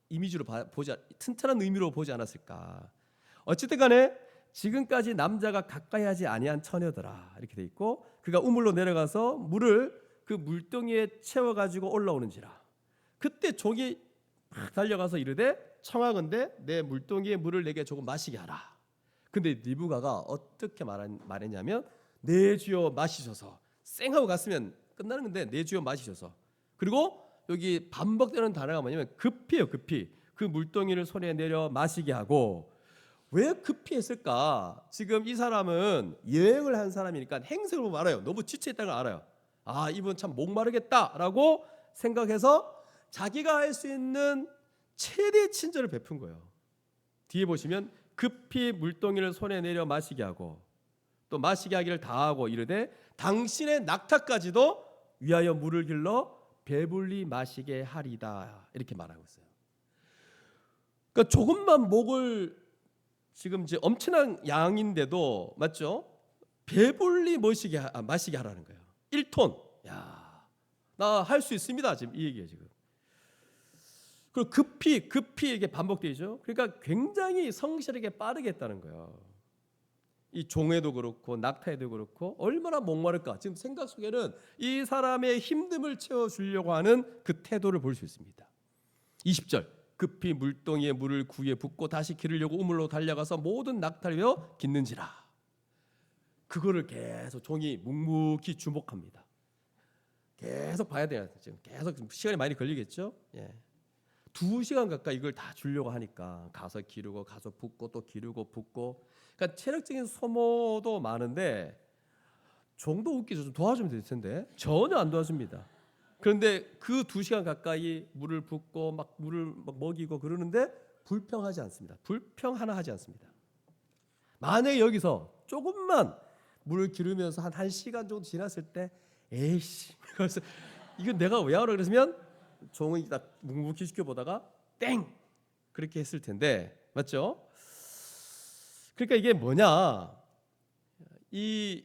의미로 보지 않았을까. 어쨌든 간에 지금까지 남자가 가까이 하지 아니한 처녀더라 이렇게 돼 있고 그가 우물로 내려가서 물을 그 물동이에 채워 가지고 올라오는지라. 그때 종이 막 달려가서 이르되 청하건대 내 물동이에 물을 내게 조금 마시게 하라. 근데 니부가가 어떻게 말했냐면 내 주여 마시소서. 쌩하고 갔으면 끝나는 건데 내 주여 마시소서. 그리고 여기 반복되는 단어가 뭐냐면 급히요. 급히 그 물동이를 손에 내려 마시게 하고. 왜 급히 했을까? 지금 이 사람은 여행을 한 사람이니까 행색을 보면 알아요. 너무 지쳐있다는 걸 알아요. 이분 참 목마르겠다라고 생각해서 자기가 할 수 있는 최대의 친절을 베푼 거예요. 뒤에 보시면 급히 물동이를 손에 내려 마시게 하고 또 마시게 하기를 다하고 이르되 당신의 낙타까지도 위하여 물을 길러 배불리 마시게 하리다 이렇게 말하고 있어요. 그러니까 조금만 목을 지금 이제 엄청난 양인데도 맞죠? 배불리 마시게 하라는 거예요. 1톤. 야, 나 할 수 있습니다. 지금 이 얘기예요 지금. 그리고 급히 이게 반복되죠. 그러니까 굉장히 성실하게 빠르게 했다는 거예요. 이 종에도 그렇고 낙타에도 그렇고 얼마나 목마를까. 지금 생각 속에는 이 사람의 힘듦을 채워주려고 하는 그 태도를 볼 수 있습니다. 20절. 급히 물동이에 물을 구에 붓고 다시 기르려고 우물로 달려가서 모든 낙타를 베어 깃는지라. 그거를 계속 종이 묵묵히 주목합니다. 계속 봐야 돼요. 지금 계속 시간이 많이 걸리겠죠. 2시간 가까이 이걸 다 주려고 하니까 가서 기르고 가서 붓고 또 기르고 붓고. 그러니까 체력적인 소모도 많은데 종도 웃기죠. 좀 도와주면 될 텐데 전혀 안 도와줍니다. 그런데 그 2시간 가까이 물을 붓고 막 물을 막 먹이고 그러는데 불평하지 않습니다. 불평 하나 하지 않습니다. 만약에 여기서 조금만 물을 기르면서 한 1시간 정도 지났을 때 에이씨 그래서 이건 내가 왜 하라 그랬으면 종이 딱 묵묵히 지켜보다가 땡 그렇게 했을 텐데 맞죠? 그러니까 이게 뭐냐 이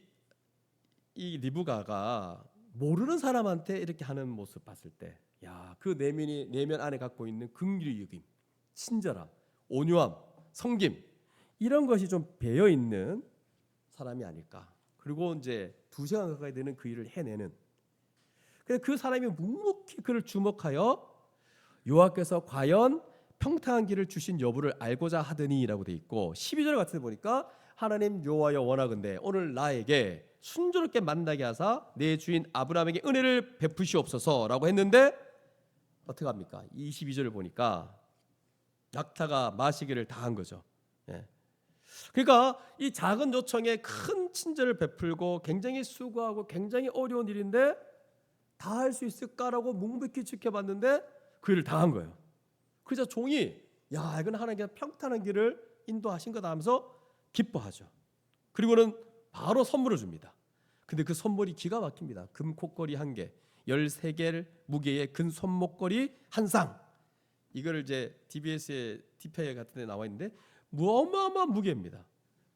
리브가가 모르는 사람한테 이렇게 하는 모습 봤을 때 야, 그 내면 안에 갖고 있는 긍휼의 여김, 친절함, 온유함, 섬김 이런 것이 좀 배어 있는 사람이 아닐까. 그리고 이제 2시간 가까이 되는 그 일을 해내는. 그래서 그 사람이 묵묵히 그를 주목하여 여호와께서 과연 평탄한 길을 주신 여부를 알고자 하더니라고 돼 있고 12절 같은 데 보니까 하나님 여호와여 원하건대 오늘 나에게 순조롭게 만나게 하사 내 주인 아브라함에게 은혜를 베푸시옵소서라고 했는데 어떻게 합니까? 22절을 보니까 낙타가 마시기를 다 한 거죠. 예. 그러니까 이 작은 요청에 큰 친절을 베풀고 굉장히 수고하고 굉장히 어려운 일인데 다 할 수 있을까라고 묵묵히 지켜봤는데 그 일을 다 한 거예요. 그래서 종이 야 이건 하나님께서 평탄한 길을 인도하신 거다 하면서 기뻐하죠. 그리고는 바로 선물을 줍니다. 근데 그 선물이 기가 막힙니다. 금 콧걸이 1개, 13개 무게의 근 손목걸이 1상. 이거를 이제 DBS의 디페이 같은 데 나와 있는데 어마어마한 무게입니다.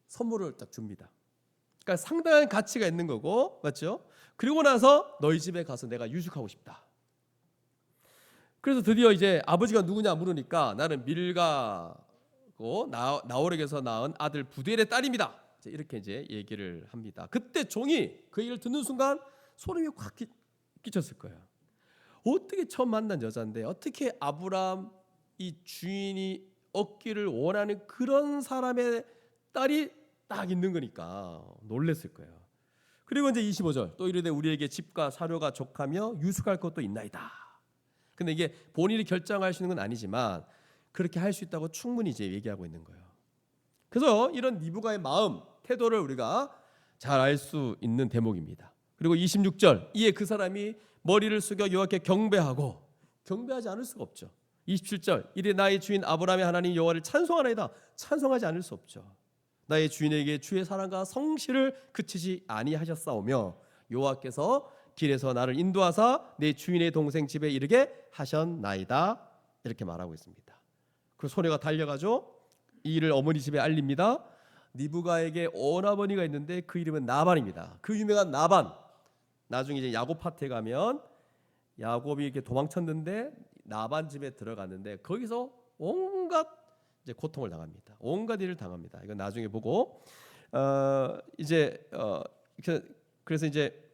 선물을 딱 줍니다. 그러니까 상당한 가치가 있는 거고 맞죠? 그리고 나서 너희 집에 가서 내가 유숙하고 싶다. 그래서 드디어 이제 아버지가 누구냐 물으니까 나는 밀가고 나홀에게서 낳은 아들 부두엘의 딸입니다. 이렇게 이제 얘기를 합니다. 그때 종이 그 얘기를 듣는 순간 소름이 확 끼쳤을 거예요. 어떻게 처음 만난 여자인데 어떻게 아브라함 이 주인이 얻기를 원하는 그런 사람의 딸이 딱 있는 거니까 놀랬을 거예요. 그리고 이제 25절 또 이르되 우리에게 집과 사료가 족하며 유숙할 것도 있나이다. 근데 이게 본인이 결정할 수 있는 건 아니지만 그렇게 할 수 있다고 충분히 이제 얘기하고 있는 거예요. 그래서 이런 리브가의 마음, 태도를 우리가 잘 알 수 있는 대목입니다. 그리고 26절 이에 그 사람이 머리를 숙여 여호와께 경배하고 경배하지 않을 수가 없죠. 27절 이래 나의 주인 아브라함의 하나님 여호와를 찬송하나이다. 찬송하지 않을 수 없죠. 나의 주인에게 주의 사랑과 성실을 그치지 아니하셨사오며 여호와께서 길에서 나를 인도하사 내 주인의 동생 집에 이르게 하셨나이다. 이렇게 말하고 있습니다. 그 소녀가 달려가죠. 이 일을 어머니 집에 알립니다. 리브가에게 오나버니가 있는데 그 이름은 나반입니다. 그 유명한 나반. 나중에 이제 야곱 밭에 가면 야곱이 이렇게 도망쳤는데 나반 집에 들어갔는데 거기서 온갖 이제 고통을 당합니다. 온갖 일을 당합니다. 이건 나중에 보고 그래서 이제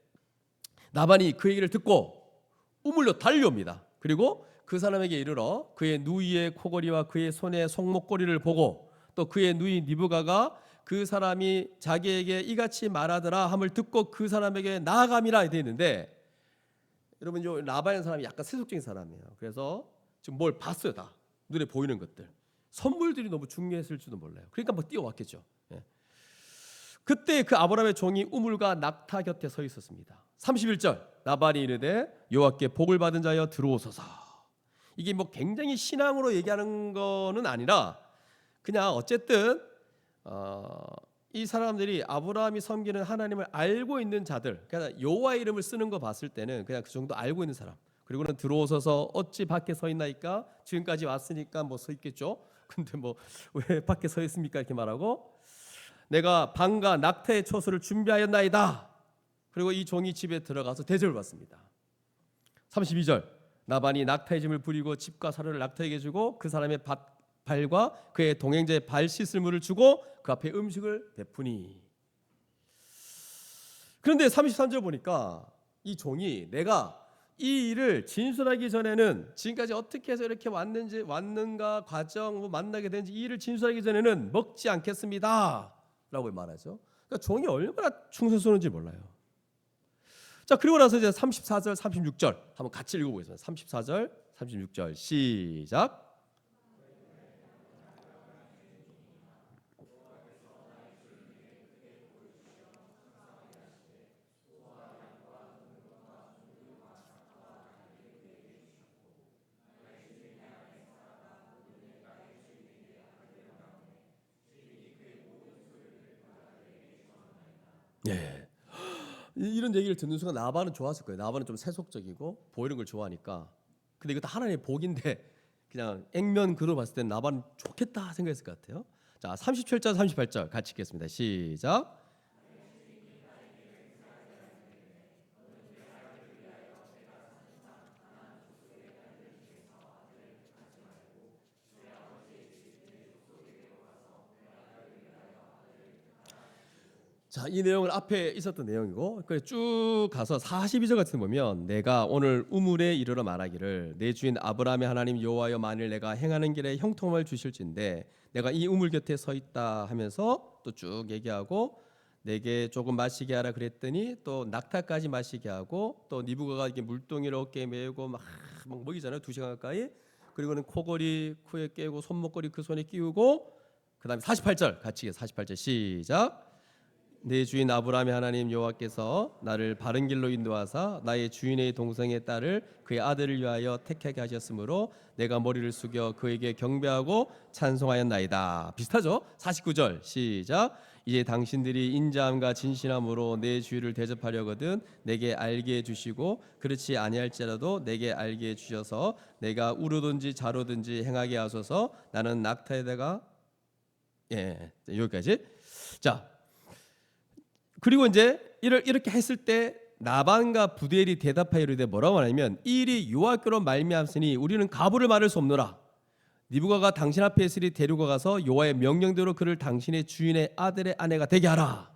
나반이 그 얘기를 듣고 우물로 달려옵니다. 그리고 그 사람에게 이르러 그의 누이의 코걸이와 그의 손의 손목걸이를 보고 또 그의 누이 리브가가 그 사람이 자기에게 이같이 말하더라 함을 듣고 그 사람에게 나아감이라 되어 있는데 여러분 요 라반이라는 사람이 약간 세속적인 사람이에요. 그래서 지금 뭘 봤어요. 다 눈에 보이는 것들 선물들이 너무 중요했을지도 몰라요. 그러니까 뭐 뛰어왔겠죠. 예. 그때 그 아브라함의 종이 우물과 낙타 곁에 서 있었습니다. 31절 나반이 이르되 여호와께 복을 받은 자여 들어오소서. 이게 뭐 굉장히 신앙으로 얘기하는 거는 아니라 그냥 어쨌든 이 사람들이 아브라함이 섬기는 하나님을 알고 있는 자들, 그러니까 여호와의 이름을 쓰는 거 봤을 때는 그냥 그 정도 알고 있는 사람. 그리고는 들어오소서 어찌 밖에 서 있나이까? 지금까지 왔으니까 뭐 서 있겠죠. 근데 뭐 왜 밖에 서 있습니까? 이렇게 말하고 내가 방과 낙타의 처소를 준비하였나이다. 그리고 이 종이 집에 들어가서 대접을 받습니다. 32절 나반이 낙타의 짐을 부리고 집과 사료를 낙타에게 주고 그 사람의 발과 그의 동행자의 발 씻을 물을 주고 그 앞에 음식을 베푸니. 그런데 33절 보니까 이 종이 내가 이 일을 진술하기 전에는 지금까지 어떻게 해서 이렇게 왔는가 과정 뭐 만나게 된지 이 일을 진술하기 전에는 먹지 않겠습니다 라고 말하죠. 그러니까 종이 얼마나 충성스러운지 몰라요. 자 그리고 나서 이제 34절 36절 한번 같이 읽어보겠습니다. 34절 36절 시작. 이런 얘기를 듣는 순간 나반은 좋았을 거예요. 나반은 좀 세속적이고 보이는 걸 좋아하니까. 근데 이것도 하나님의 복인데 그냥 액면 그대로 봤을 땐 나반 좋겠다 생각했을 것 같아요. 자, 37절 38절 같이 읽겠습니다. 시작. 자, 이 내용은 앞에 있었던 내용이고 쭉 가서 42절 같은 데 보면 내가 오늘 우물에 이르러 말하기를 내 주인 아브라함의 하나님 여호와여 만일 내가 행하는 길에 형통함을 주실진데 내가 이 우물 곁에 서 있다 하면서 또 쭉 얘기하고 내게 조금 마시게 하라 그랬더니 또 낙타까지 마시게 하고 또 니부가가 이게 물동이를 어깨에 메고 막 먹이잖아요. 2시간 가까이. 그리고는 코걸이 코에 깨고 손목걸이 그 손에 끼우고 그다음에 48절 같이 48절 시작. 내 주인 아브라함의 하나님 여호와께서 나를 바른 길로 인도하사 나의 주인의 동생의 딸을 그의 아들을 위하여 택하게 하셨으므로 내가 머리를 숙여 그에게 경배하고 찬송하였나이다. 비슷하죠? 49절 시작. 이제 당신들이 인자함과 진실함으로 내 주의를 대접하려거든 내게 알게 해주시고 그렇지 아니할지라도 내게 알게 해주셔서 내가 우로든지 자로든지 행하게 하소서. 나는 낙타에다가 여기까지. 자, 그리고 이제 이렇게 했을 때 나반과 부델이 대답하여 이르되 뭐라고 하냐면 이 일이 여호와께로 말미암으니 우리는 가부를 말할 수 없노라. 니부가가 당신 앞에 있으리 데리고 가서 여호와의 명령대로 그를 당신의 주인의 아들의 아내가 되게 하라.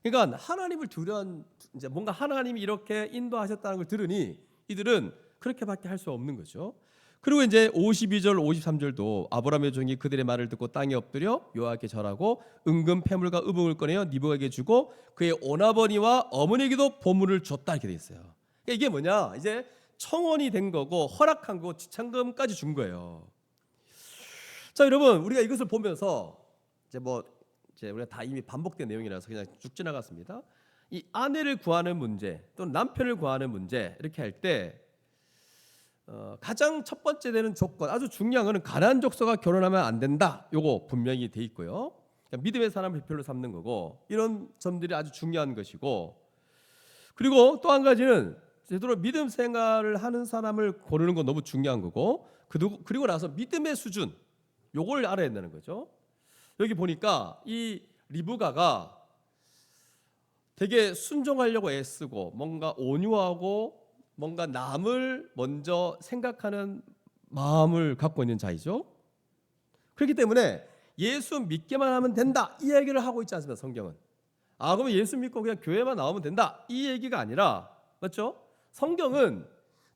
그러니까 하나님을 두려운 이제 뭔가 하나님이 이렇게 인도하셨다는 걸 들으니 이들은 그렇게밖에 할 수 없는 거죠. 그리고 이제 52절 53절도 아브라함의 종이 그들의 말을 듣고 땅에 엎드려 여호와께 절하고 은금 패물과 의복을 꺼내어 니부가에게 주고 그의 오나버니와 어머니에게도 보물을 줬다 이렇게 돼 있어요. 그러니까 이게 뭐냐? 이제 청원이 된 거고 허락한 거 지참금까지 준 거예요. 자, 여러분 우리가 이것을 보면서 이제 우리가 다 이미 반복된 내용이라서 그냥 쭉 지나갔습니다. 이 아내를 구하는 문제 또는 남편을 구하는 문제 이렇게 할때 가장 첫 번째 되는 조건 아주 중요한 거는 가나안 족속과 결혼하면 안 된다. 요거 분명히 돼 있고요. 그러니까 믿음의 사람을 대표로 삼는 거고 이런 점들이 아주 중요한 것이고 그리고 또 한 가지는 제대로 믿음 생활을 하는 사람을 고르는 건 너무 중요한 거고 그리고 나서 믿음의 수준 요걸 알아야 된다는 거죠. 여기 보니까 이 리브가가 되게 순종하려고 애쓰고 뭔가 온유하고 뭔가 남을 먼저 생각하는 마음을 갖고 있는 자이죠. 그렇기 때문에 예수 믿기만 하면 된다 이 얘기를 하고 있지 않습니까? 성경은. 그러면 예수 믿고 그냥 교회만 나오면 된다 이 얘기가 아니라 맞죠? 성경은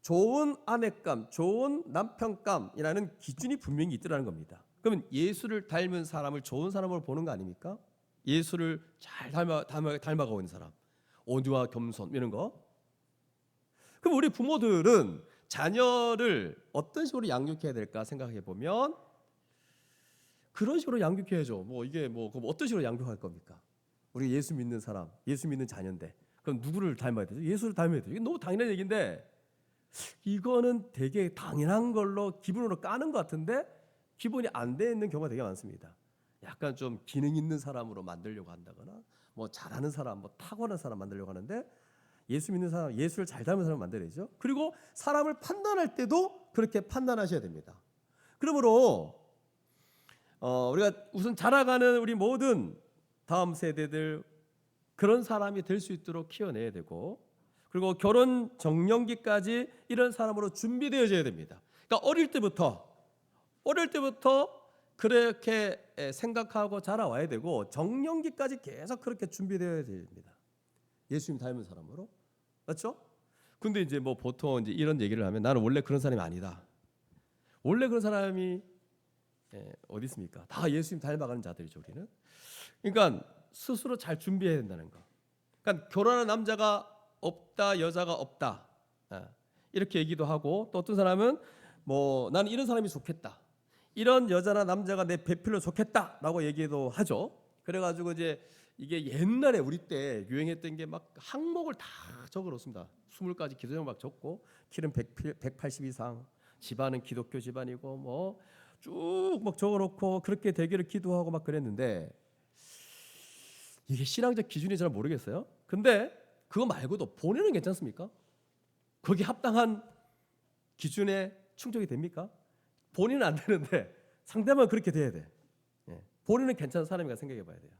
좋은 아내감, 좋은 남편감이라는 기준이 분명히 있더라는 겁니다. 그러면 예수를 닮은 사람을 좋은 사람으로 보는 거 아닙니까? 예수를 잘 닮아가고 있는 사람, 온유와 겸손 이런 거. 그럼 우리 부모들은 자녀를 어떤 식으로 양육해야 될까 생각해 보면 그런 식으로 양육해야죠. 그럼 어떤 식으로 양육할 겁니까? 우리 예수 믿는 사람, 예수 믿는 자녀인데 그럼 누구를 닮아야 되죠? 예수를 닮아야 되죠. 이게 너무 당연한 얘기인데 이거는 되게 당연한 걸로 기본으로 까는 것 같은데 기본이 안 돼 있는 경우가 되게 많습니다. 약간 좀 기능 있는 사람으로 만들려고 한다거나 뭐 잘하는 사람, 뭐 탁월한 사람 만들려고 하는데 예수 믿는 사람, 예수를 잘 닮은 사람 만들어야죠. 그리고 사람을 판단할 때도 그렇게 판단하셔야 됩니다. 그러므로 우리가 우선 자라가는 우리 모든 다음 세대들 그런 사람이 될 수 있도록 키워내야 되고 그리고 결혼 정년기까지 이런 사람으로 준비되어져야 됩니다. 그러니까 어릴 때부터 그렇게 생각하고 자라와야 되고 정년기까지 계속 그렇게 준비되어야 됩니다. 예수님 닮은 사람으로. 맞죠? 근데 이제 뭐 보통 이제 이런 얘기를 하면 나는 원래 그런 사람이 아니다. 원래 그런 사람이 어디 있습니까? 다 예수님 닮아가는 자들이죠, 우리는. 그러니까 스스로 잘 준비해야 된다는 거. 그러니까 결혼한 남자가 없다, 여자가 없다. 이렇게 얘기도 하고 또 어떤 사람은 뭐 나는 이런 사람이 좋겠다. 이런 여자나 남자가 내 배필로 좋겠다라고 얘기도 하죠. 그래가지고 이제 이게 옛날에 우리 때 유행했던 게 막 항목을 다 적어놓습니다. 20가지 기도제목 막 적고 키는 180 이상, 집안은 기독교 집안이고 뭐 쭉 막 적어놓고 그렇게 되기를 기도하고 막 그랬는데 이게 신앙적 기준이 잘 모르겠어요. 근데 그거 말고도 본인은 괜찮습니까? 거기 합당한 기준에 충족이 됩니까? 본인은 안 되는데 상대만 그렇게 돼야 돼. 본인은 괜찮은 사람인가 생각해 봐야 돼요.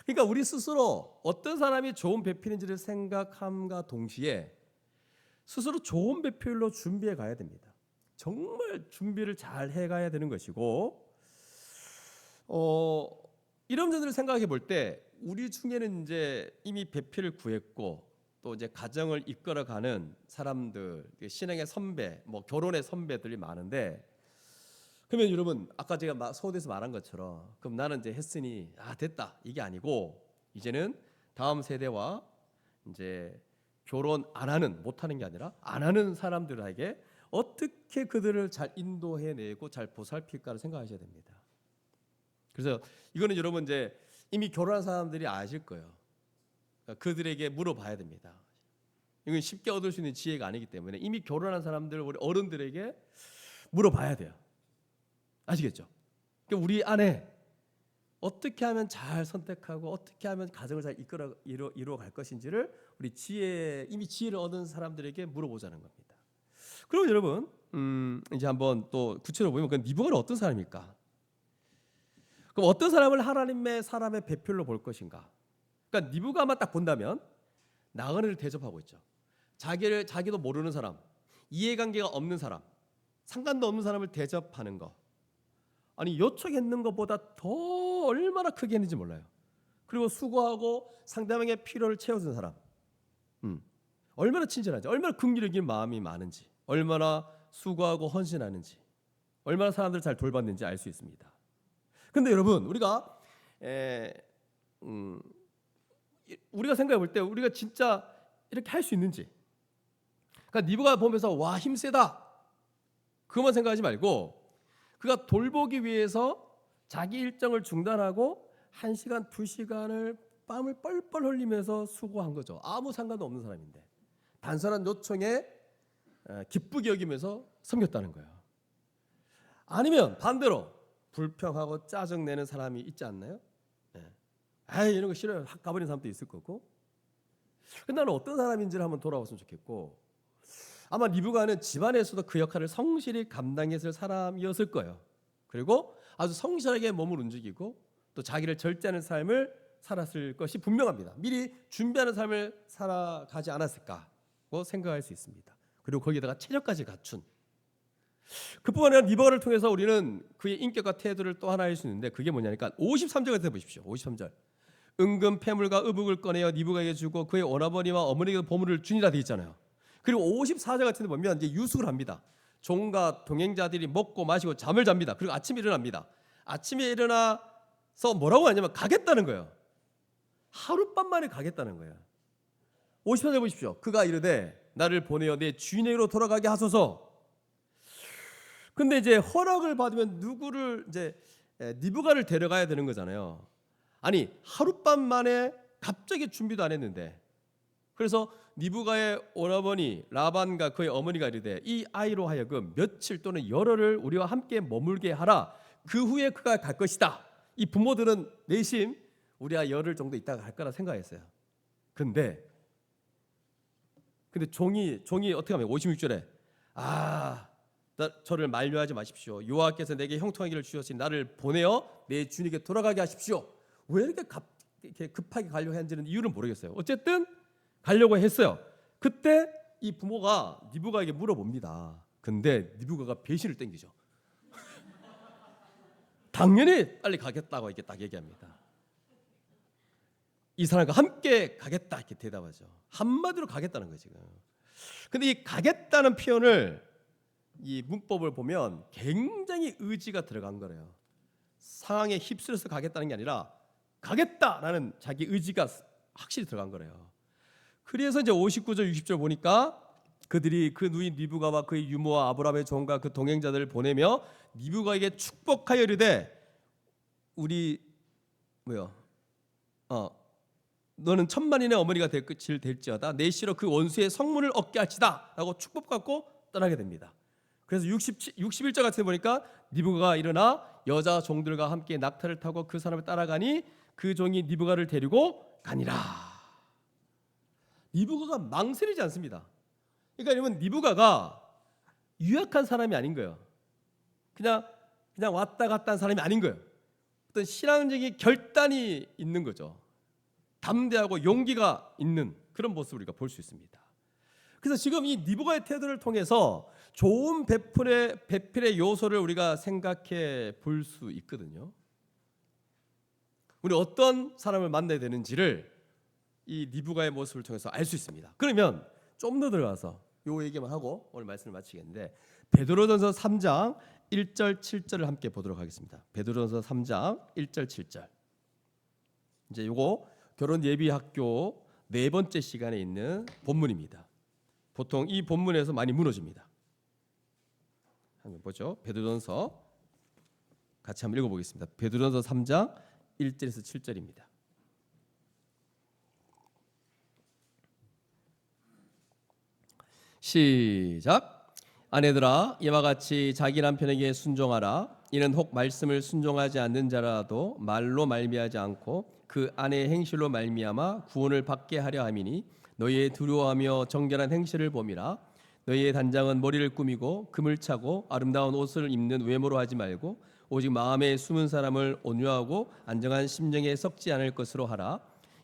그러니까 우리 스스로 어떤 사람이 좋은 배필인지를 생각함과 동시에 스스로 좋은 배필로 준비해 가야 됩니다. 정말 준비를 잘 해가야 되는 것이고, 이런 점들을 생각해 볼 때 우리 중에는 이제 이미 배필을 구했고 또 이제 가정을 이끌어가는 사람들, 신앙의 선배, 뭐 결혼의 선배들이 많은데, 그러면 여러분 아까 제가 소대에서 말한 것처럼 그럼 나는 이제 했으니 됐다 이게 아니고, 이제는 다음 세대와 이제 결혼 안 하는, 못 하는 게 아니라 안 하는 사람들에게 어떻게 그들을 잘 인도해내고 잘 보살필까를 생각하셔야 됩니다. 그래서 이거는 여러분 이제 이미 결혼한 사람들이 아실 거예요. 그러니까 그들에게 물어봐야 됩니다. 이건 쉽게 얻을 수 있는 지혜가 아니기 때문에 이미 결혼한 사람들, 우리 어른들에게 물어봐야 돼요. 아시겠죠? 그러니까 우리 안에 어떻게 하면 잘 선택하고 어떻게 하면 가정을 잘 이루어갈 것인지를 우리 이미 지혜를 얻은 사람들에게 물어보자는 겁니다. 그럼 여러분 이제 한번 또 구체적으로 보면 그 니브가는 어떤 사람일까? 그럼 어떤 사람을 하나님의 사람의 배필로 볼 것인가? 그러니까 니브가만 딱 본다면 나그네를 대접하고 있죠. 자기도 모르는 사람, 이해관계가 없는 사람, 상관도 없는 사람을 대접하는 거. 아니 요청했는 것보다 더 얼마나 크게 했는지 몰라요. 그리고 수고하고 상대방의 필요를 채워준 사람, 얼마나 친절한지, 얼마나 긍휼을 여기는 마음이 많은지, 얼마나 수고하고 헌신하는지, 얼마나 사람들을 잘 돌봤는지 알 수 있습니다. 근데 여러분 우리가 생각해 볼 때 우리가 진짜 이렇게 할 수 있는지, 그러니까 니브가 보면서 와 힘세다 그것만 생각하지 말고, 그가 돌보기 위해서 자기 일정을 중단하고 1시간, 2시간을 땀을 뻘뻘 흘리면서 수고한 거죠. 아무 상관도 없는 사람인데 단순한 요청에 기쁘게 여기면서 섬겼다는 거예요. 아니면 반대로 불평하고 짜증내는 사람이 있지 않나요? 이런 거 싫어요. 확 가버리는 사람도 있을 거고. 근데 나는 어떤 사람인지를 한번 돌아봤으면 좋겠고, 아마 니브가는 집안에서도 그 역할을 성실히 감당했을 사람이었을 거예요. 그리고 아주 성실하게 몸을 움직이고 또 자기를 절제하는 삶을 살았을 것이 분명합니다. 미리 준비하는 삶을 살아가지 않았을까고 생각할 수 있습니다. 그리고 거기에다가 체력까지 갖춘. 그뿐만 아니라 니브가를 통해서 우리는 그의 인격과 태도를 또 하나 알 수 있는데, 그게 뭐냐니까 53절 같은 데 보십시오. 53절. 은금 패물과 의복을 꺼내어 니브가에게 주고 그의 오라버니와 어머니에게 보물을 주니라 되어 있잖아요. 그리고 54절 같은 데 보면 이제 유숙을 합니다. 종과 동행자들이 먹고 마시고 잠을 잡니다. 그리고 아침에 일어납니다. 아침에 일어나서 뭐라고 하냐면 가겠다는 거예요. 하룻밤 만에 가겠다는 거예요. 54절 보십시오. 그가 이르되 나를 보내어 내 주인에게로 돌아가게 하소서. 근데 이제 허락을 받으면 누구를 이제 니브가를 데려가야 되는 거잖아요. 아니 하룻밤 만에 갑자기 준비도 안 했는데, 그래서 니브가의 오라버니 라반과 그의 어머니가 이르되 이 아이로 하여금 며칠 또는 열흘을 우리와 함께 머물게 하라. 그 후에 그가 갈 것이다. 이 부모들은 내심 우리가 열흘 정도 있다가 갈 거라 생각했어요. 근데 종이 어떻게 하면 56절에 저를 만류하지 마십시오. 여호와께서 내게 형통하기를 주셨으니 나를 보내어 내 주님께 돌아가게 하십시오. 왜 이렇게 급하게 가려고 했는지는 이유를 모르겠어요. 어쨌든 가려고 했어요. 그때 이 부모가 니브가에게 물어봅니다. 근데 니브가가 배신을 땡기죠. 당연히 빨리 가겠다고 이렇게 딱 얘기합니다. 이 사람과 함께 가겠다 이렇게 대답하죠. 한마디로 가겠다는 거예요 지금. 근데 이 가겠다는 표현을, 이 문법을 보면 굉장히 의지가 들어간 거래요. 상황에 휩쓸려서 가겠다는 게 아니라 가겠다라는 자기 의지가 확실히 들어간 거래요. 그래서 이제 59절 60절 보니까 그들이 그 누인 니브가와 그의 유모와 아브라함의 종과 그 동행자들을 보내며 니브가에게 축복하여 이르되 너는 천만인의 어머니가 될지어다. 내 시로 그 원수의 성문을 얻게 할지다 라고 축복받고 떠나게 됩니다. 그래서 61절 같은 데 보니까 니브가가 일어나 여자 종들과 함께 낙타를 타고 그 사람을 따라가니 그 종이 니브가를 데리고 가니라. 니브가가 망설이지 않습니다. 그러니까 여러분, 니브가가 유약한 사람이 아닌 거예요. 그냥 왔다 갔다 한 사람이 아닌 거예요. 어떤 신앙적인 결단이 있는 거죠. 담대하고 용기가 있는 그런 모습을 우리가 볼 수 있습니다. 그래서 지금 이 니브가의 태도를 통해서 좋은 배필의 요소를 우리가 생각해 볼 수 있거든요. 우리 어떤 사람을 만나야 되는지를 이 니브가의 모습을 통해서 알 수 있습니다. 그러면 좀 더 들어가서 요 얘기만 하고 오늘 말씀을 마치겠는데, 베드로전서 3장 1절 7절을 함께 보도록 하겠습니다. 베드로전서 3장 1절 7절. 이제 요거 결혼 예비 학교 네 번째 시간에 있는 본문입니다. 보통 이 본문에서 많이 무너집니다. 한번 보죠. 베드로전서 같이 한번 읽어보겠습니다. 베드로전서 3장 1절에서 7절입니다. 시작. 아내들아, 이와 같이 자기 남편에게 순종하라. 이는 혹 말씀을 순종하지 않는 자라도 말로 말미하지 않고 그 아내의 행실로 말미암아 구원을 받게 하려 함이니 너희의 두려워하며 정결한 행실을 봄이라. 너희의 단장은 머리를 꾸미고 금을 차고 아름다운 옷을 입는 외모로 하지 말고 오직 마음에 숨은 사람을 온유하고 안정한 심령에 썩지 않을 것으로 하라.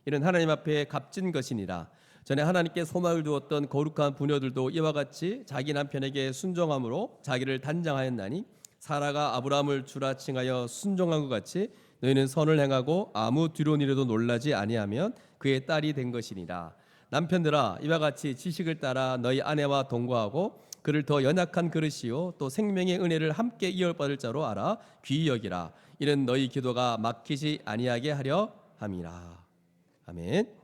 이는 하나님 앞에 값진 것이니라. 전에 하나님께 소망을 두었던 거룩한 부녀들도 이와 같이 자기 남편에게 순종함으로 자기를 단장하였나니 사라가 아브라함을 주라 칭하여 순종한 것 같이 너희는 선을 행하고 아무 뒤로 이래도 놀라지 아니하면 그의 딸이 된 것이니라. 남편들아, 이와 같이 지식을 따라 너희 아내와 동거하고 그를 더 연약한 그릇이요 또 생명의 은혜를 함께 이어받을 자로 알아 귀히 여기라. 이는 너희 기도가 막히지 아니하게 하려 함이라. 아멘.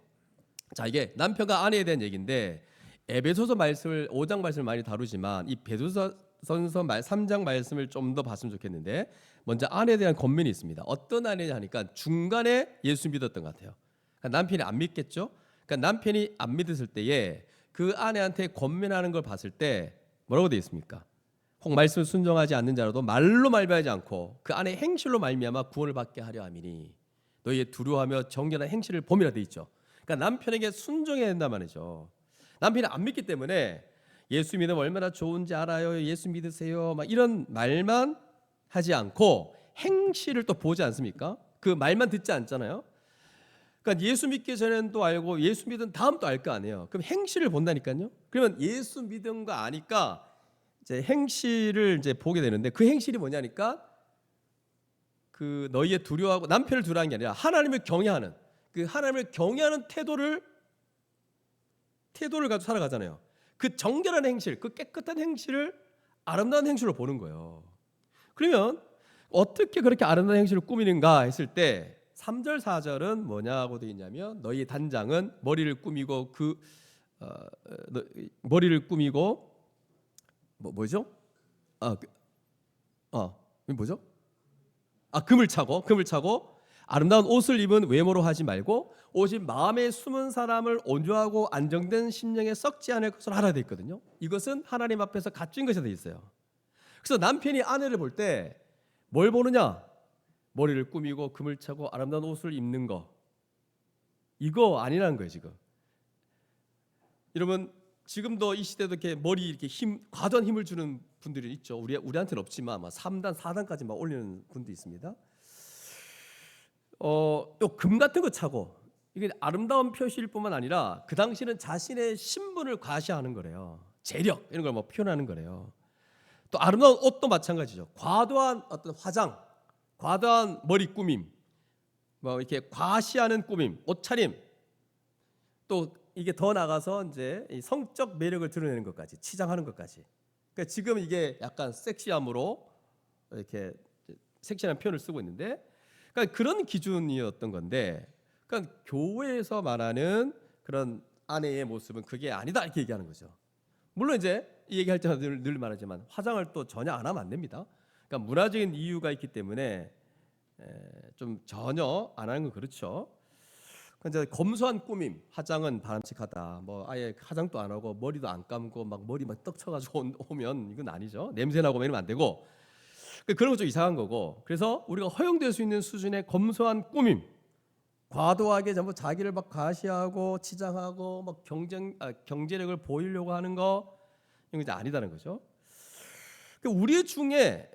자, 이게 남편과 아내에 대한 얘기인데 에베소서 말씀을 5장 말씀을 많이 다루지만 이 베드로전서 3장 말씀을 좀 더 봤으면 좋겠는데, 먼저 아내에 대한 권면이 있습니다. 어떤 아내냐 하니까 중간에 예수 믿었던 것 같아요. 그러니까 남편이 안 믿겠죠. 그러니까 남편이 안 믿었을 때에 그 아내한테 권면하는 걸 봤을 때 뭐라고 되어 있습니까? 혹 말씀을 순종하지 않는 자라도 말로 말미암지 않고 그 아내의 행실로 말미암아 구원을 받게 하려 함이니 너희의 두려워하며 정결한 행실을 봄이라 되어 있죠. 그러니까 남편에게 순종해야 된단 말이죠. 남편이 안 믿기 때문에 예수 믿으면 얼마나 좋은지 알아요. 예수 믿으세요. 막 이런 말만 하지 않고 행실을 또 보지 않습니까? 그 말만 듣지 않잖아요. 그러니까 예수 믿기 전에는 또 알고 예수 믿은 다음 또 알 거 아니에요. 그럼 행실을 본다니까요. 그러면 예수 믿은 거 아니까 이제 행실을 이제 보게 되는데, 그 행실이 뭐냐니까 그 너희의 두려워하고 남편을 두려워하는 게 아니라 하나님을 경외하는, 그 하나님을 경외하는 태도를 가지고 살아가잖아요. 그 정결한 행실, 그 깨끗한 행실을 아름다운 행실로 보는 거예요. 그러면 어떻게 그렇게 아름다운 행실을 꾸미는가 했을 때 3절 4절은 뭐냐고 되어 있냐면 너희 단장은 머리를 꾸미고 머리를 꾸미고 뭐죠? 뭐죠? 금을 차고 아름다운 옷을 입은 외모로 하지 말고 오직 마음에 숨은 사람을 온유하고 안정된 심령에 썩지 않을 것을 하라 되어 있거든요. 이것은 하나님 앞에서 값진 것이 되어 있어요. 그래서 남편이 아내를 볼 때 뭘 보느냐? 머리를 꾸미고 금을 차고 아름다운 옷을 입는 거, 이거 아니라는 거예요. 지금 여러분, 지금도 이 시대도 이렇게 머리 이렇게 과도한 힘을 주는 분들이 있죠. 우리한테는 없지만 3단 4단까지 막 올리는 분도 있습니다. 또 금 같은 거 차고, 이게 아름다운 표시일 뿐만 아니라 그 당시는 자신의 신분을 과시하는 거래요. 재력 이런 걸 표현하는 거래요. 또 아름다운 옷도 마찬가지죠. 과도한 어떤 화장, 과도한 머리 꾸밈, 이렇게 과시하는 꾸밈, 옷차림, 또 이게 더 나가서 이제 성적 매력을 드러내는 것까지, 치장하는 것까지. 그러니까 지금 이게 약간 섹시함으로 이렇게 섹시한 표현을 쓰고 있는데, 그러니까 그런 기준이었던 건데, 그러니까 교회에서 말하는 그런 아내의 모습은 그게 아니다 이렇게 얘기하는 거죠. 물론 이제 이 얘기할 때마다 늘 말하지만 화장을 또 전혀 안 하면 안 됩니다. 그러니까 문화적인 이유가 있기 때문에 좀 전혀 안 하는 건 그렇죠. 이제 검소한 꾸밈, 화장은 바람직하다. 아예 화장도 안 하고 머리도 안 감고 막 머리 막 떡 쳐가지고 오면 이건 아니죠. 냄새 나고 이러면 안 되고, 그런 거 좀 이상한 거고. 그래서 우리가 허용될 수 있는 수준의 검소한 꾸밈, 과도하게 전부 자기를 막 과시하고 치장하고 막 경제력을 보이려고 하는 거 이건 이제 아니다는 거죠. 우리 중에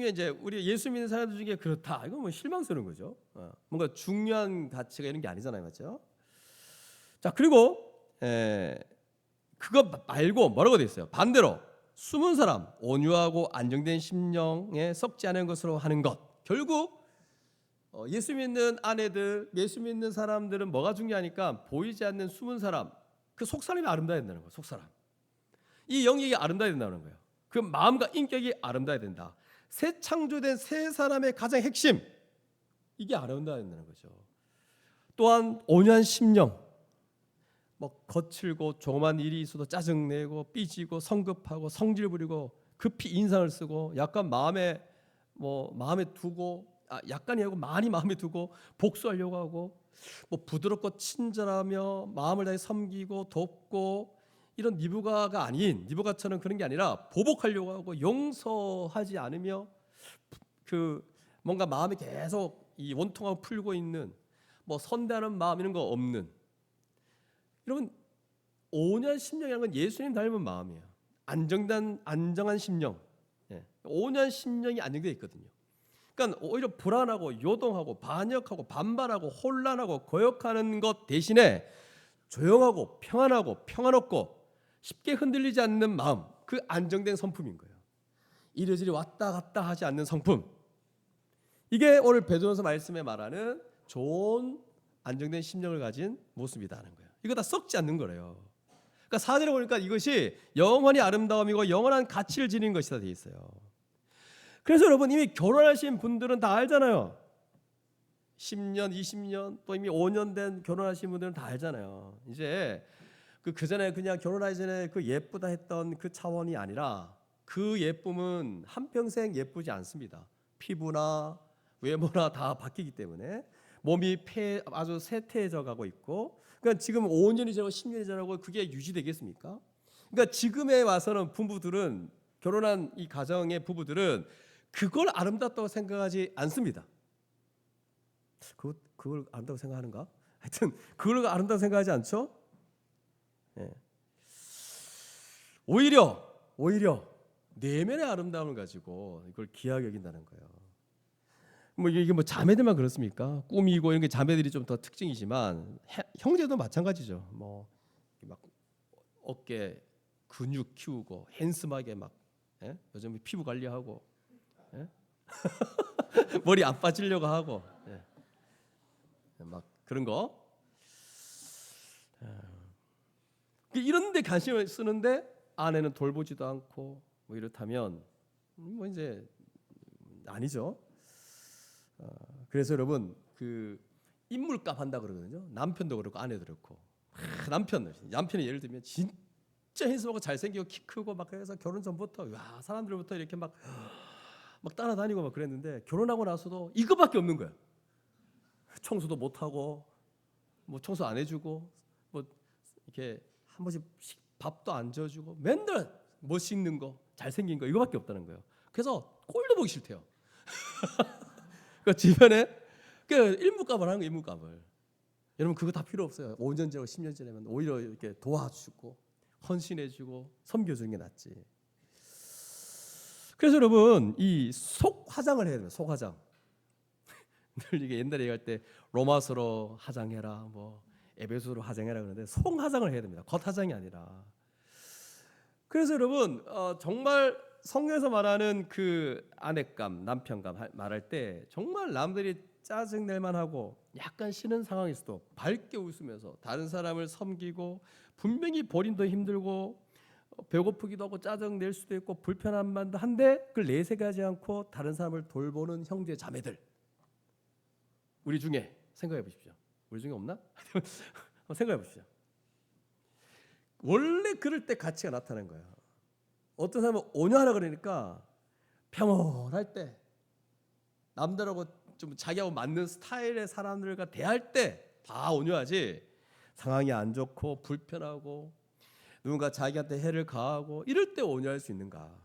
이제 우리 예수 믿는 사람들 중에 그렇다. 이건 뭐 실망스러운 거죠. 뭔가 중요한 가치가 이런 게 아니잖아요, 맞죠? 자, 그리고 그거 말고 뭐라고 돼 있어요? 반대로 숨은 사람, 온유하고 안정된 심령에 썩지 않은 것으로 하는 것. 결국 예수 믿는 아내들, 예수 믿는 사람들은 뭐가 중요하니까 보이지 않는 숨은 사람, 그 속사람이 아름다워야 된다는 거예요. 속사람. 이 영역이 아름다워야 된다는 거예요. 그 마음과 인격이 아름다워야 된다. 새 창조된 새 사람의 가장 핵심, 이게 아름다워야 된다는 거죠. 또한 온유한 심령, 뭐 거칠고 조그만 일이 있어도 짜증내고 삐지고 성급하고 성질 부리고 급히 인상을 쓰고 약간 마음에 두고 약간이 아니고 많이 마음에 두고 복수하려고 하고 뭐 부드럽고 친절하며 마음을 다해 섬기고 돕고 이런 니부가가 아닌 니부가처럼 그런 게 아니라 보복하려고 하고 용서하지 않으며 그 뭔가 마음이 계속 이 원통하고 풀고 있는 뭐 선대하는 마음 이런 거 없는 여러분 온유한 심령이라는 건 예수님 닮은 마음이에요. 안정한 심령. 온유한 심령이 안정되어 있거든요. 그러니까 오히려 불안하고 요동하고 반역하고 반발하고 혼란하고 거역하는 것 대신에 조용하고 평안하고 평안없고 쉽게 흔들리지 않는 마음, 그 안정된 성품인 거예요. 이리저리 왔다 갔다 하지 않는 성품. 이게 오늘 베드로서 말씀에 말하는 좋은 안정된 심령을 가진 모습이다는 거예요. 이거 다 썩지 않는 거래요. 그러니까 사절에 보니까 이것이 영원히 아름다움이고 영원한 가치를 지닌 것이다 되어 있어요. 그래서 여러분 이미 결혼하신 분들은 다 알잖아요. 10년, 20년 또 이미 5년 된 결혼하신 분들은 다 알잖아요. 이제 그 전에 그냥 결혼하기 전에 그 예쁘다 했던 그 차원이 아니라 그 예쁨은 한평생 예쁘지 않습니다. 피부나 외모나 다 바뀌기 때문에 몸이 아주 쇠퇴해져 가고 있고, 그러니까 지금 5년이 지나고 10년이 지나고 그게 유지되겠습니까? 그러니까 지금에 와서는 부부들은 결혼한 이 가정의 부부들은 그걸 아름답다고 생각하지 않습니다. 그걸 아름답다고 생각하는가? 하여튼 그걸 아름답다고 생각하지 않죠? 네. 오히려 내면의 아름다움을 가지고 이걸 귀하게 여긴다는 거예요. 뭐 이게 뭐 자매들만 그렇습니까? 꾸미고 이런 게 자매들이 좀 더 특징이지만 형제도 마찬가지죠. 뭐 막 어깨 근육 키우고 핸섬하게 막 요즘 피부 관리하고 머리 안 빠지려고 하고 막 그런 거 이런 데 관심을 쓰는데 아내는 돌보지도 않고 뭐 이렇다면 뭐 이제 아니죠. 그래서 여러분 그 인물값 한다 그러거든요. 남편도 그렇고 아내도 그렇고. 남편이 예를 들면 진짜 핸섬하고 잘생기고 키 크고 막 해서 결혼 전부터 사람들부터 이렇게 막 따라다니고 막 그랬는데 결혼하고 나서도 이거밖에 없는 거야. 청소도 못 하고 뭐 청소 안 해주고 뭐 이렇게 한 번씩 밥도 안 줘주고 맨날 멋있는 거 잘생긴 거 이거밖에 없다는 거예요. 그래서 꼴도 보기 싫대요. 그 주변에 그 일묵값을 하는 거 일묵값을. 여러분 그거 다 필요 없어요. 5년 전이고 10년 전이면 오히려 이렇게 도와주고 헌신해주고 섬겨주는 게 낫지. 그래서 여러분 이 속 화장을 해야 돼요. 속 화장. 늘 이게 옛날에 얘기할 때 로마서로 화장해라, 뭐 에베소로 화장해라 그러는데 속 화장을 해야 됩니다. 겉 화장이 아니라. 그래서 여러분 정말 성경에서 말하는 그 아내감, 남편감 말할 때 정말 남들이 짜증낼 만하고 약간 싫은 상황일수도 밝게 웃으면서 다른 사람을 섬기고 분명히 본인도 힘들고 배고프기도 하고 짜증 낼 수도 있고 불편한 만도 한데 그걸 내색하지 않고 다른 사람을 돌보는 형제 자매들 우리 중에 생각해 보십시오. 우리 중에 없나? 생각해 보십시오. 원래 그럴 때 가치가 나타나는 거예요. 어떤 사람은 온유하라 그러니까 평온할 때 남들하고 좀 자기하고 맞는 스타일의 사람들과 대할 때 다 온유하지 상황이 안 좋고 불편하고 누군가 자기한테 해를 가하고 이럴 때 온유할 수 있는가?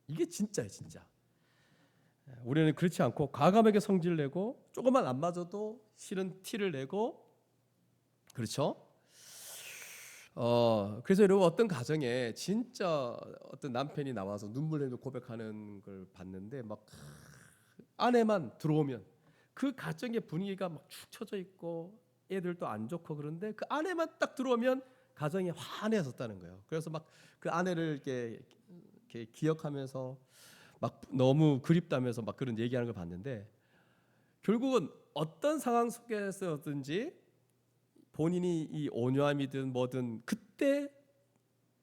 이게 진짜예요, 진짜. 우리는 그렇지 않고 과감하게 성질을 내고 조금만 안 맞아도 싫은 티를 내고, 그렇죠? 그래서 여러분, 어떤 가정에 진짜 어떤 남편이 나와서 눈물 흘리며 고백하는 걸 봤는데, 막 아내만 들어오면 그 가정의 분위기가 막 축 처져 있고 애들도 안 좋고, 그런데 그 아내만 딱 들어오면 가정이 환해졌다는 거예요. 그래서 막 그 아내를 이렇게 기억하면서 막 너무 그립다면서 막 그런 얘기하는 걸 봤는데, 결국은 어떤 상황 속에서든지 본인이 이 온유함이든 뭐든 그때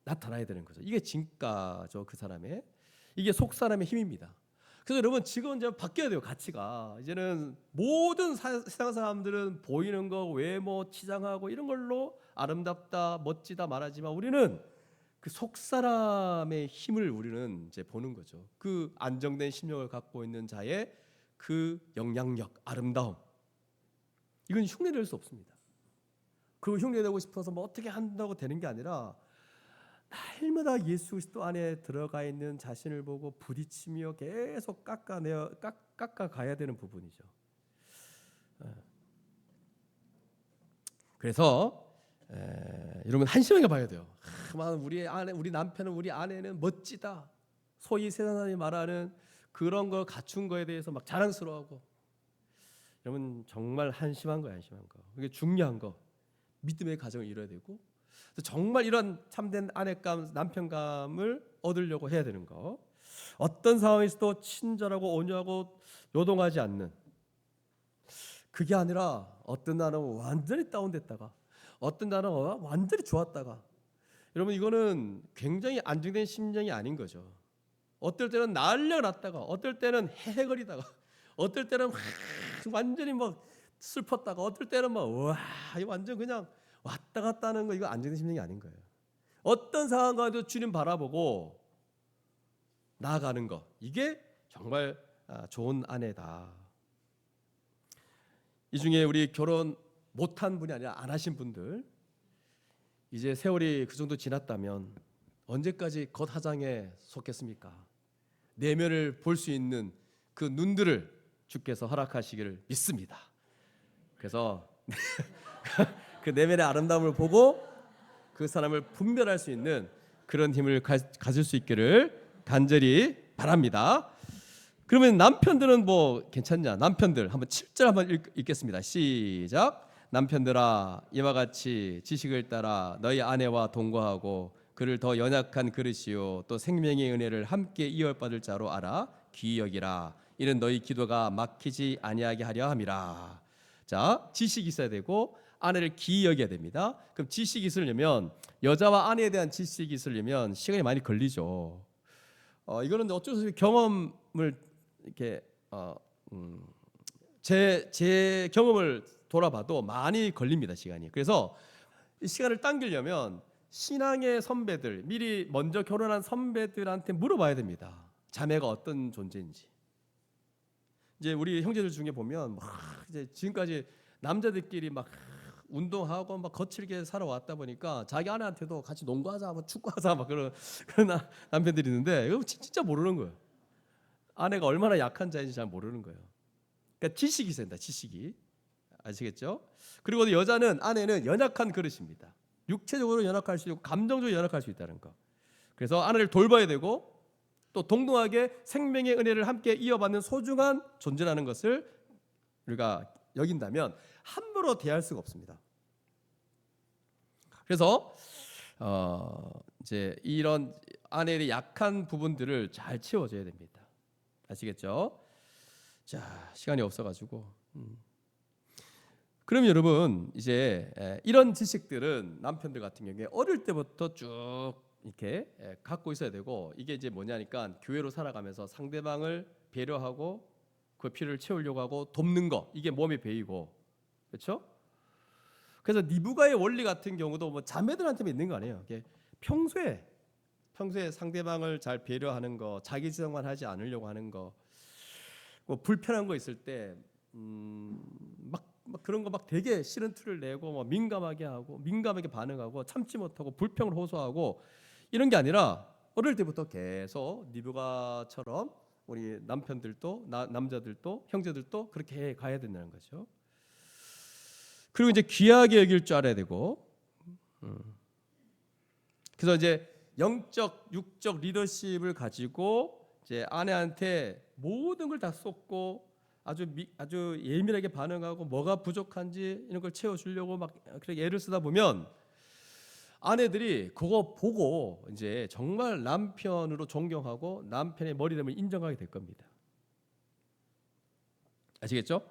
나타나야 되는 거죠. 이게 진가죠, 그 사람의. 이게 속 사람의 힘입니다. 그래서 여러분, 지금 이제 바뀌어야 돼요, 가치가. 이제는 모든 세상 사람들은 보이는 거, 외모, 치장하고 이런 걸로 아름답다, 멋지다 말하지만, 우리는 그 속 사람의 힘을 우리는 이제 보는 거죠. 그 안정된 심령을 갖고 있는 자의 그 영향력, 아름다움. 이건 흉내낼 수 없습니다. 그 흉내내고 싶어서 뭐 어떻게 한다고 되는 게 아니라, 날마다 예수 그리스도 안에 들어가 있는 자신을 보고 부딪히며 계속 깎아가야 되는 부분이죠. 그래서 여러분, 한심하게 봐야 돼요. 우리 남편은, 우리 아내는 멋지다. 소위 세상 사람이 말하는 그런 거 갖춘 거에 대해서 막 자랑스러워하고. 여러분, 정말 한심한 거예요, 한심한 거. 그게 중요한 거. 믿음의 가정을 이뤄야 되고, 정말 이런 참된 아내감, 남편감을 얻으려고 해야 되는 거. 어떤 상황에서도 친절하고 온유하고 요동하지 않는, 그게 아니라 어떤 날은 완전히 다운됐다가 어떤 날은 완전히 좋았다가, 여러분, 이거는 굉장히 안정된 심정이 아닌 거죠. 어떨 때는 날려놨다가, 어떨 때는 헤헤거리다가, 어떨 때는 완전히 막 슬펐다가, 어떨 때는 막 와, 완전 그냥 왔다 갔다 하는 거, 이거 안정된 심정이 아닌 거예요. 어떤 상황과도 주님 바라보고 나아가는 거, 이게 정말 좋은 아내다. 이 중에 우리 결혼 못한 분이 아니라 안 하신 분들, 이제 세월이 그 정도 지났다면 언제까지 겉화장에 속겠습니까? 내면을 볼 수 있는 그 눈들을 주께서 허락하시기를 믿습니다. 그래서 그 내면의 아름다움을 보고 그 사람을 분별할 수 있는 그런 힘을 가질 수 있기를 간절히 바랍니다. 그러면 남편들은 뭐 괜찮냐? 남편들 한번 7절 한번 읽겠습니다. 시작. 남편들아, 이와 같이 지식을 따라 너희 아내와 동거하고 그를 더 연약한 그릇이요 또 생명의 은혜를 함께 이어받을 자로 알아 귀히 여기라. 이는 너희 기도가 막히지 아니하게 하려 함이라. 자, 지식이 있어야 되고 아내를 귀히 여겨야 됩니다. 그럼 지식이 있으려면, 여자와 아내에 대한 지식이 있으려면 시간이 많이 걸리죠. 이거는 어쩔 수 없이 경험을 이렇게 제 경험을 돌아봐도 많이 걸립니다, 시간이. 그래서 이 시간을 당기려면 신앙의 선배들, 미리 먼저 결혼한 선배들한테 물어봐야 됩니다. 자매가 어떤 존재인지. 이제 우리 형제들 중에 보면 막 이제 지금까지 남자들끼리 막 운동하고 막 거칠게 살아왔다 보니까 자기 아내한테도 같이 농구하자, 뭐 축구하자, 막 그런 남편들이 있는데, 이거 진짜 모르는 거예요. 아내가 얼마나 약한 자인지 잘 모르는 거예요. 그러니까 지식이 있어야 된다, 지식이. 아시겠죠? 그리고 여자는, 아내는 연약한 그릇입니다. 육체적으로 연약할 수 있고 감정적으로 연약할 수 있다는 거. 그래서 아내를 돌봐야 되고 또 동등하게 생명의 은혜를 함께 이어받는 소중한 존재라는 것을 우리가 여긴다면 함부로 대할 수가 없습니다. 그래서 이제 이런 아내의 약한 부분들을 잘 채워줘야 됩니다. 아시겠죠? 자, 시간이 없어가지고. 그럼 여러분, 이제 이런 지식들은 남편들 같은 경우에 어릴 때부터 쭉 이렇게 갖고 있어야 되고, 이게 이제 뭐냐니까 교회로 살아가면서 상대방을 배려하고 그 필요를 채우려고 하고 돕는 거, 이게 몸에 배이고, 그렇죠? 그래서 니부가의 원리 같은 경우도 뭐 자매들한테 있는 거 아니에요. 이게 평소에 상대방을 잘 배려하는 거, 자기 지성만 하지 않으려고 하는 거, 뭐 불편한 거 있을 때 막 그런 거 막 되게 싫은 티를 내고 뭐 민감하게 반응하고 참지 못하고 불평을 호소하고 이런 게 아니라, 어릴 때부터 계속 니부가처럼 우리 남편들도 남자들도 형제들도 그렇게 가야 된다는 거죠. 그리고 이제 귀하게 여길 줄 알아야 되고, 그래서 이제 영적, 육적 리더십을 가지고 이제 아내한테 모든 걸 다 쏟고 아주 예민하게 반응하고 뭐가 부족한지 이런 걸 채워주려고 막 그렇게 애를 쓰다 보면 아내들이 그거 보고 이제 정말 남편으로 존경하고 남편의 머리됨을 인정하게 될 겁니다. 아시겠죠?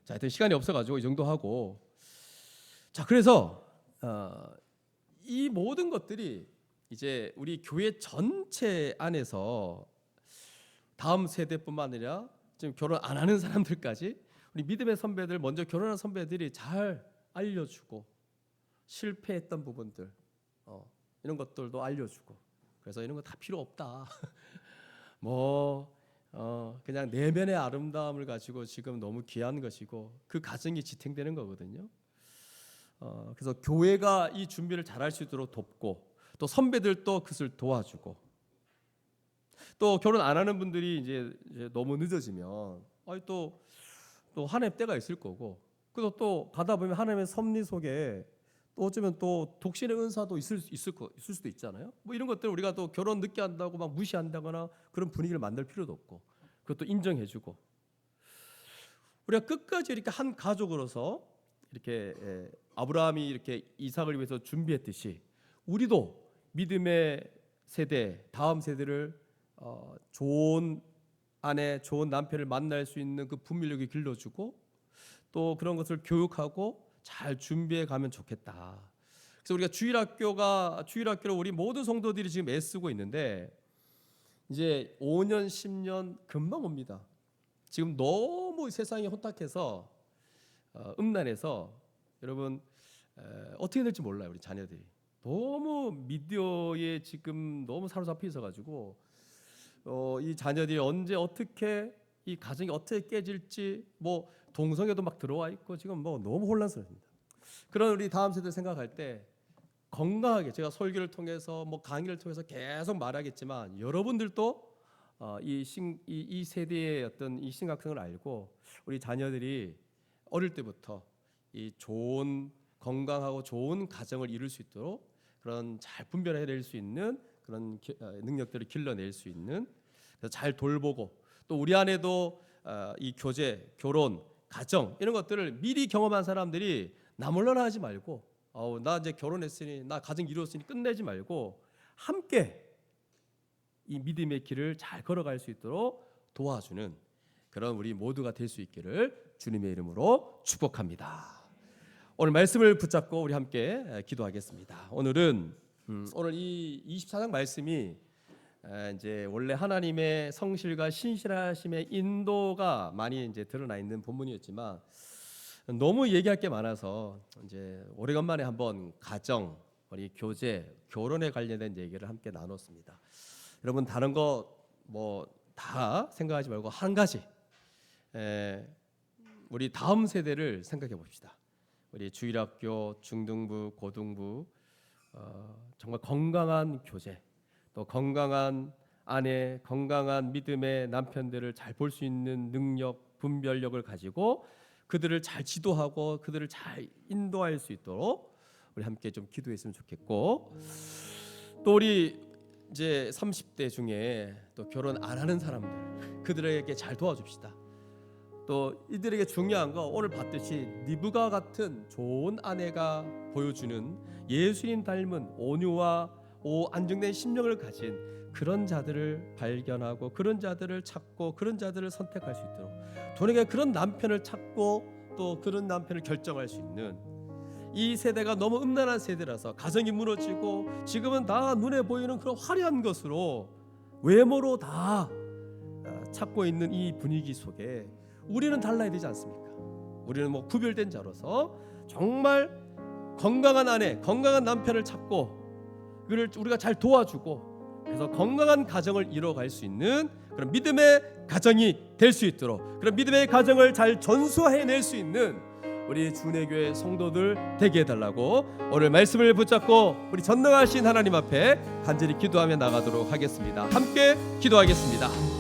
자, 하여튼 시간이 없어가지고 이 정도 하고, 자, 그래서 이 모든 것들이 이제 우리 교회 전체 안에서 다음 세대뿐만 아니라 지금 결혼 안 하는 사람들까지 우리 믿음의 선배들, 먼저 결혼한 선배들이 잘 알려주고 실패했던 부분들 이런 것들도 알려주고, 그래서 이런 거 다 필요 없다. 그냥 내면의 아름다움을 가지고 지금 너무 귀한 것이고 그 가정이 지탱되는 거거든요. 그래서 교회가 이 준비를 잘할 수 있도록 돕고, 또 선배들도 그것을 도와주고, 또 결혼 안 하는 분들이 이제 너무 늦어지면 또 하나님 때가 있을 거고, 그래서 또 가다 보면 하나님의 섭리 속에 또 어쩌면 또 독신의 은사도 있을 수도 있잖아요. 뭐 이런 것들 우리가 또 결혼 늦게 한다고 막 무시한다거나 그런 분위기를 만들 필요도 없고, 그것도 인정해주고, 우리가 끝까지 이렇게 한 가족으로서 이렇게 아브라함이 이렇게 이삭을 위해서 준비했듯이 우리도 믿음의 세대, 다음 세대를 좋은 아내, 좋은 남편을 만날 수 있는 그 분별력을 길러주고, 또 그런 것을 교육하고 잘 준비해 가면 좋겠다. 그래서 우리가 주일학교로 우리 모든 성도들이 지금 애쓰고 있는데 이제 5년, 10년 금방 옵니다. 지금 너무 세상이 혼탁해서 음란해서 여러분 어떻게 될지 몰라요. 우리 자녀들이 너무 미디어에 지금 너무 사로잡혀 있어가지고 이 자녀들이 언제 어떻게 이 가정이 어떻게 깨질지, 뭐 동성애도 막 들어와 있고 지금 뭐 너무 혼란스럽습니다. 그런 우리 다음 세대 생각할 때 건강하게, 제가 설교를 통해서 뭐 강의를 통해서 계속 말하겠지만 여러분들도 이 세대의 어떤 이 심각성을 알고 우리 자녀들이 어릴 때부터 이 좋은 건강하고 좋은 가정을 이룰 수 있도록 그런 잘 분별해낼 수 있는 그런 능력들을 길러낼 수 있는, 그래서 잘 돌보고, 또 우리 안에도 이 교제, 결혼, 가정 이런 것들을 미리 경험한 사람들이 나 몰라라 하지 말고 나 이제 결혼했으니 나 가정 이루었으니 끝내지 말고 함께 이 믿음의 길을 잘 걸어갈 수 있도록 도와주는 그런 우리 모두가 될 수 있기를 주님의 이름으로 축복합니다. 오늘 말씀을 붙잡고 우리 함께 기도하겠습니다. 오늘 이 24장 말씀이 이제 원래 하나님의 성실과 신실하심의 인도가 많이 이제 드러나 있는 본문이었지만 너무 얘기할 게 많아서 이제 오래간만에 한번 가정, 우리 교제, 결혼에 관련된 얘기를 함께 나눴습니다. 여러분 다른 거 뭐 다 생각하지 말고 한 가지, 우리 다음 세대를 생각해 봅시다. 우리 주일학교, 중등부, 고등부 정말 건강한 교제, 또 건강한 아내, 건강한 믿음의 남편들을 잘 볼 수 있는 능력, 분별력을 가지고 그들을 잘 지도하고 그들을 잘 인도할 수 있도록 우리 함께 좀 기도했으면 좋겠고, 또 우리 이제 30대 중에 또 결혼 안 하는 사람들, 그들에게 잘 도와줍시다. 또 이들에게 중요한 거 오늘 봤듯이 리브가 같은 좋은 아내가 보여주는 예수님 닮은 온유와 안정된 심령을 가진 그런 자들을 발견하고 그런 자들을 찾고 그런 자들을 선택할 수 있도록, 돈에게 그런 남편을 찾고 또 그런 남편을 결정할 수 있는, 이 세대가 너무 음란한 세대라서 가정이 무너지고 지금은 다 눈에 보이는 그런 화려한 것으로 외모로 다 찾고 있는 이 분위기 속에 우리는 달라야 되지 않습니까? 우리는 뭐 구별된 자로서 정말 건강한 아내, 건강한 남편을 찾고 그를 우리가 잘 도와주고 그래서 건강한 가정을 이뤄갈 수 있는 그런 믿음의 가정이 될 수 있도록, 그런 믿음의 가정을 잘 전수해낼 수 있는 우리 주내교회 성도들 되게 해달라고 오늘 말씀을 붙잡고 우리 전능하신 하나님 앞에 간절히 기도하며 나가도록 하겠습니다. 함께 기도하겠습니다.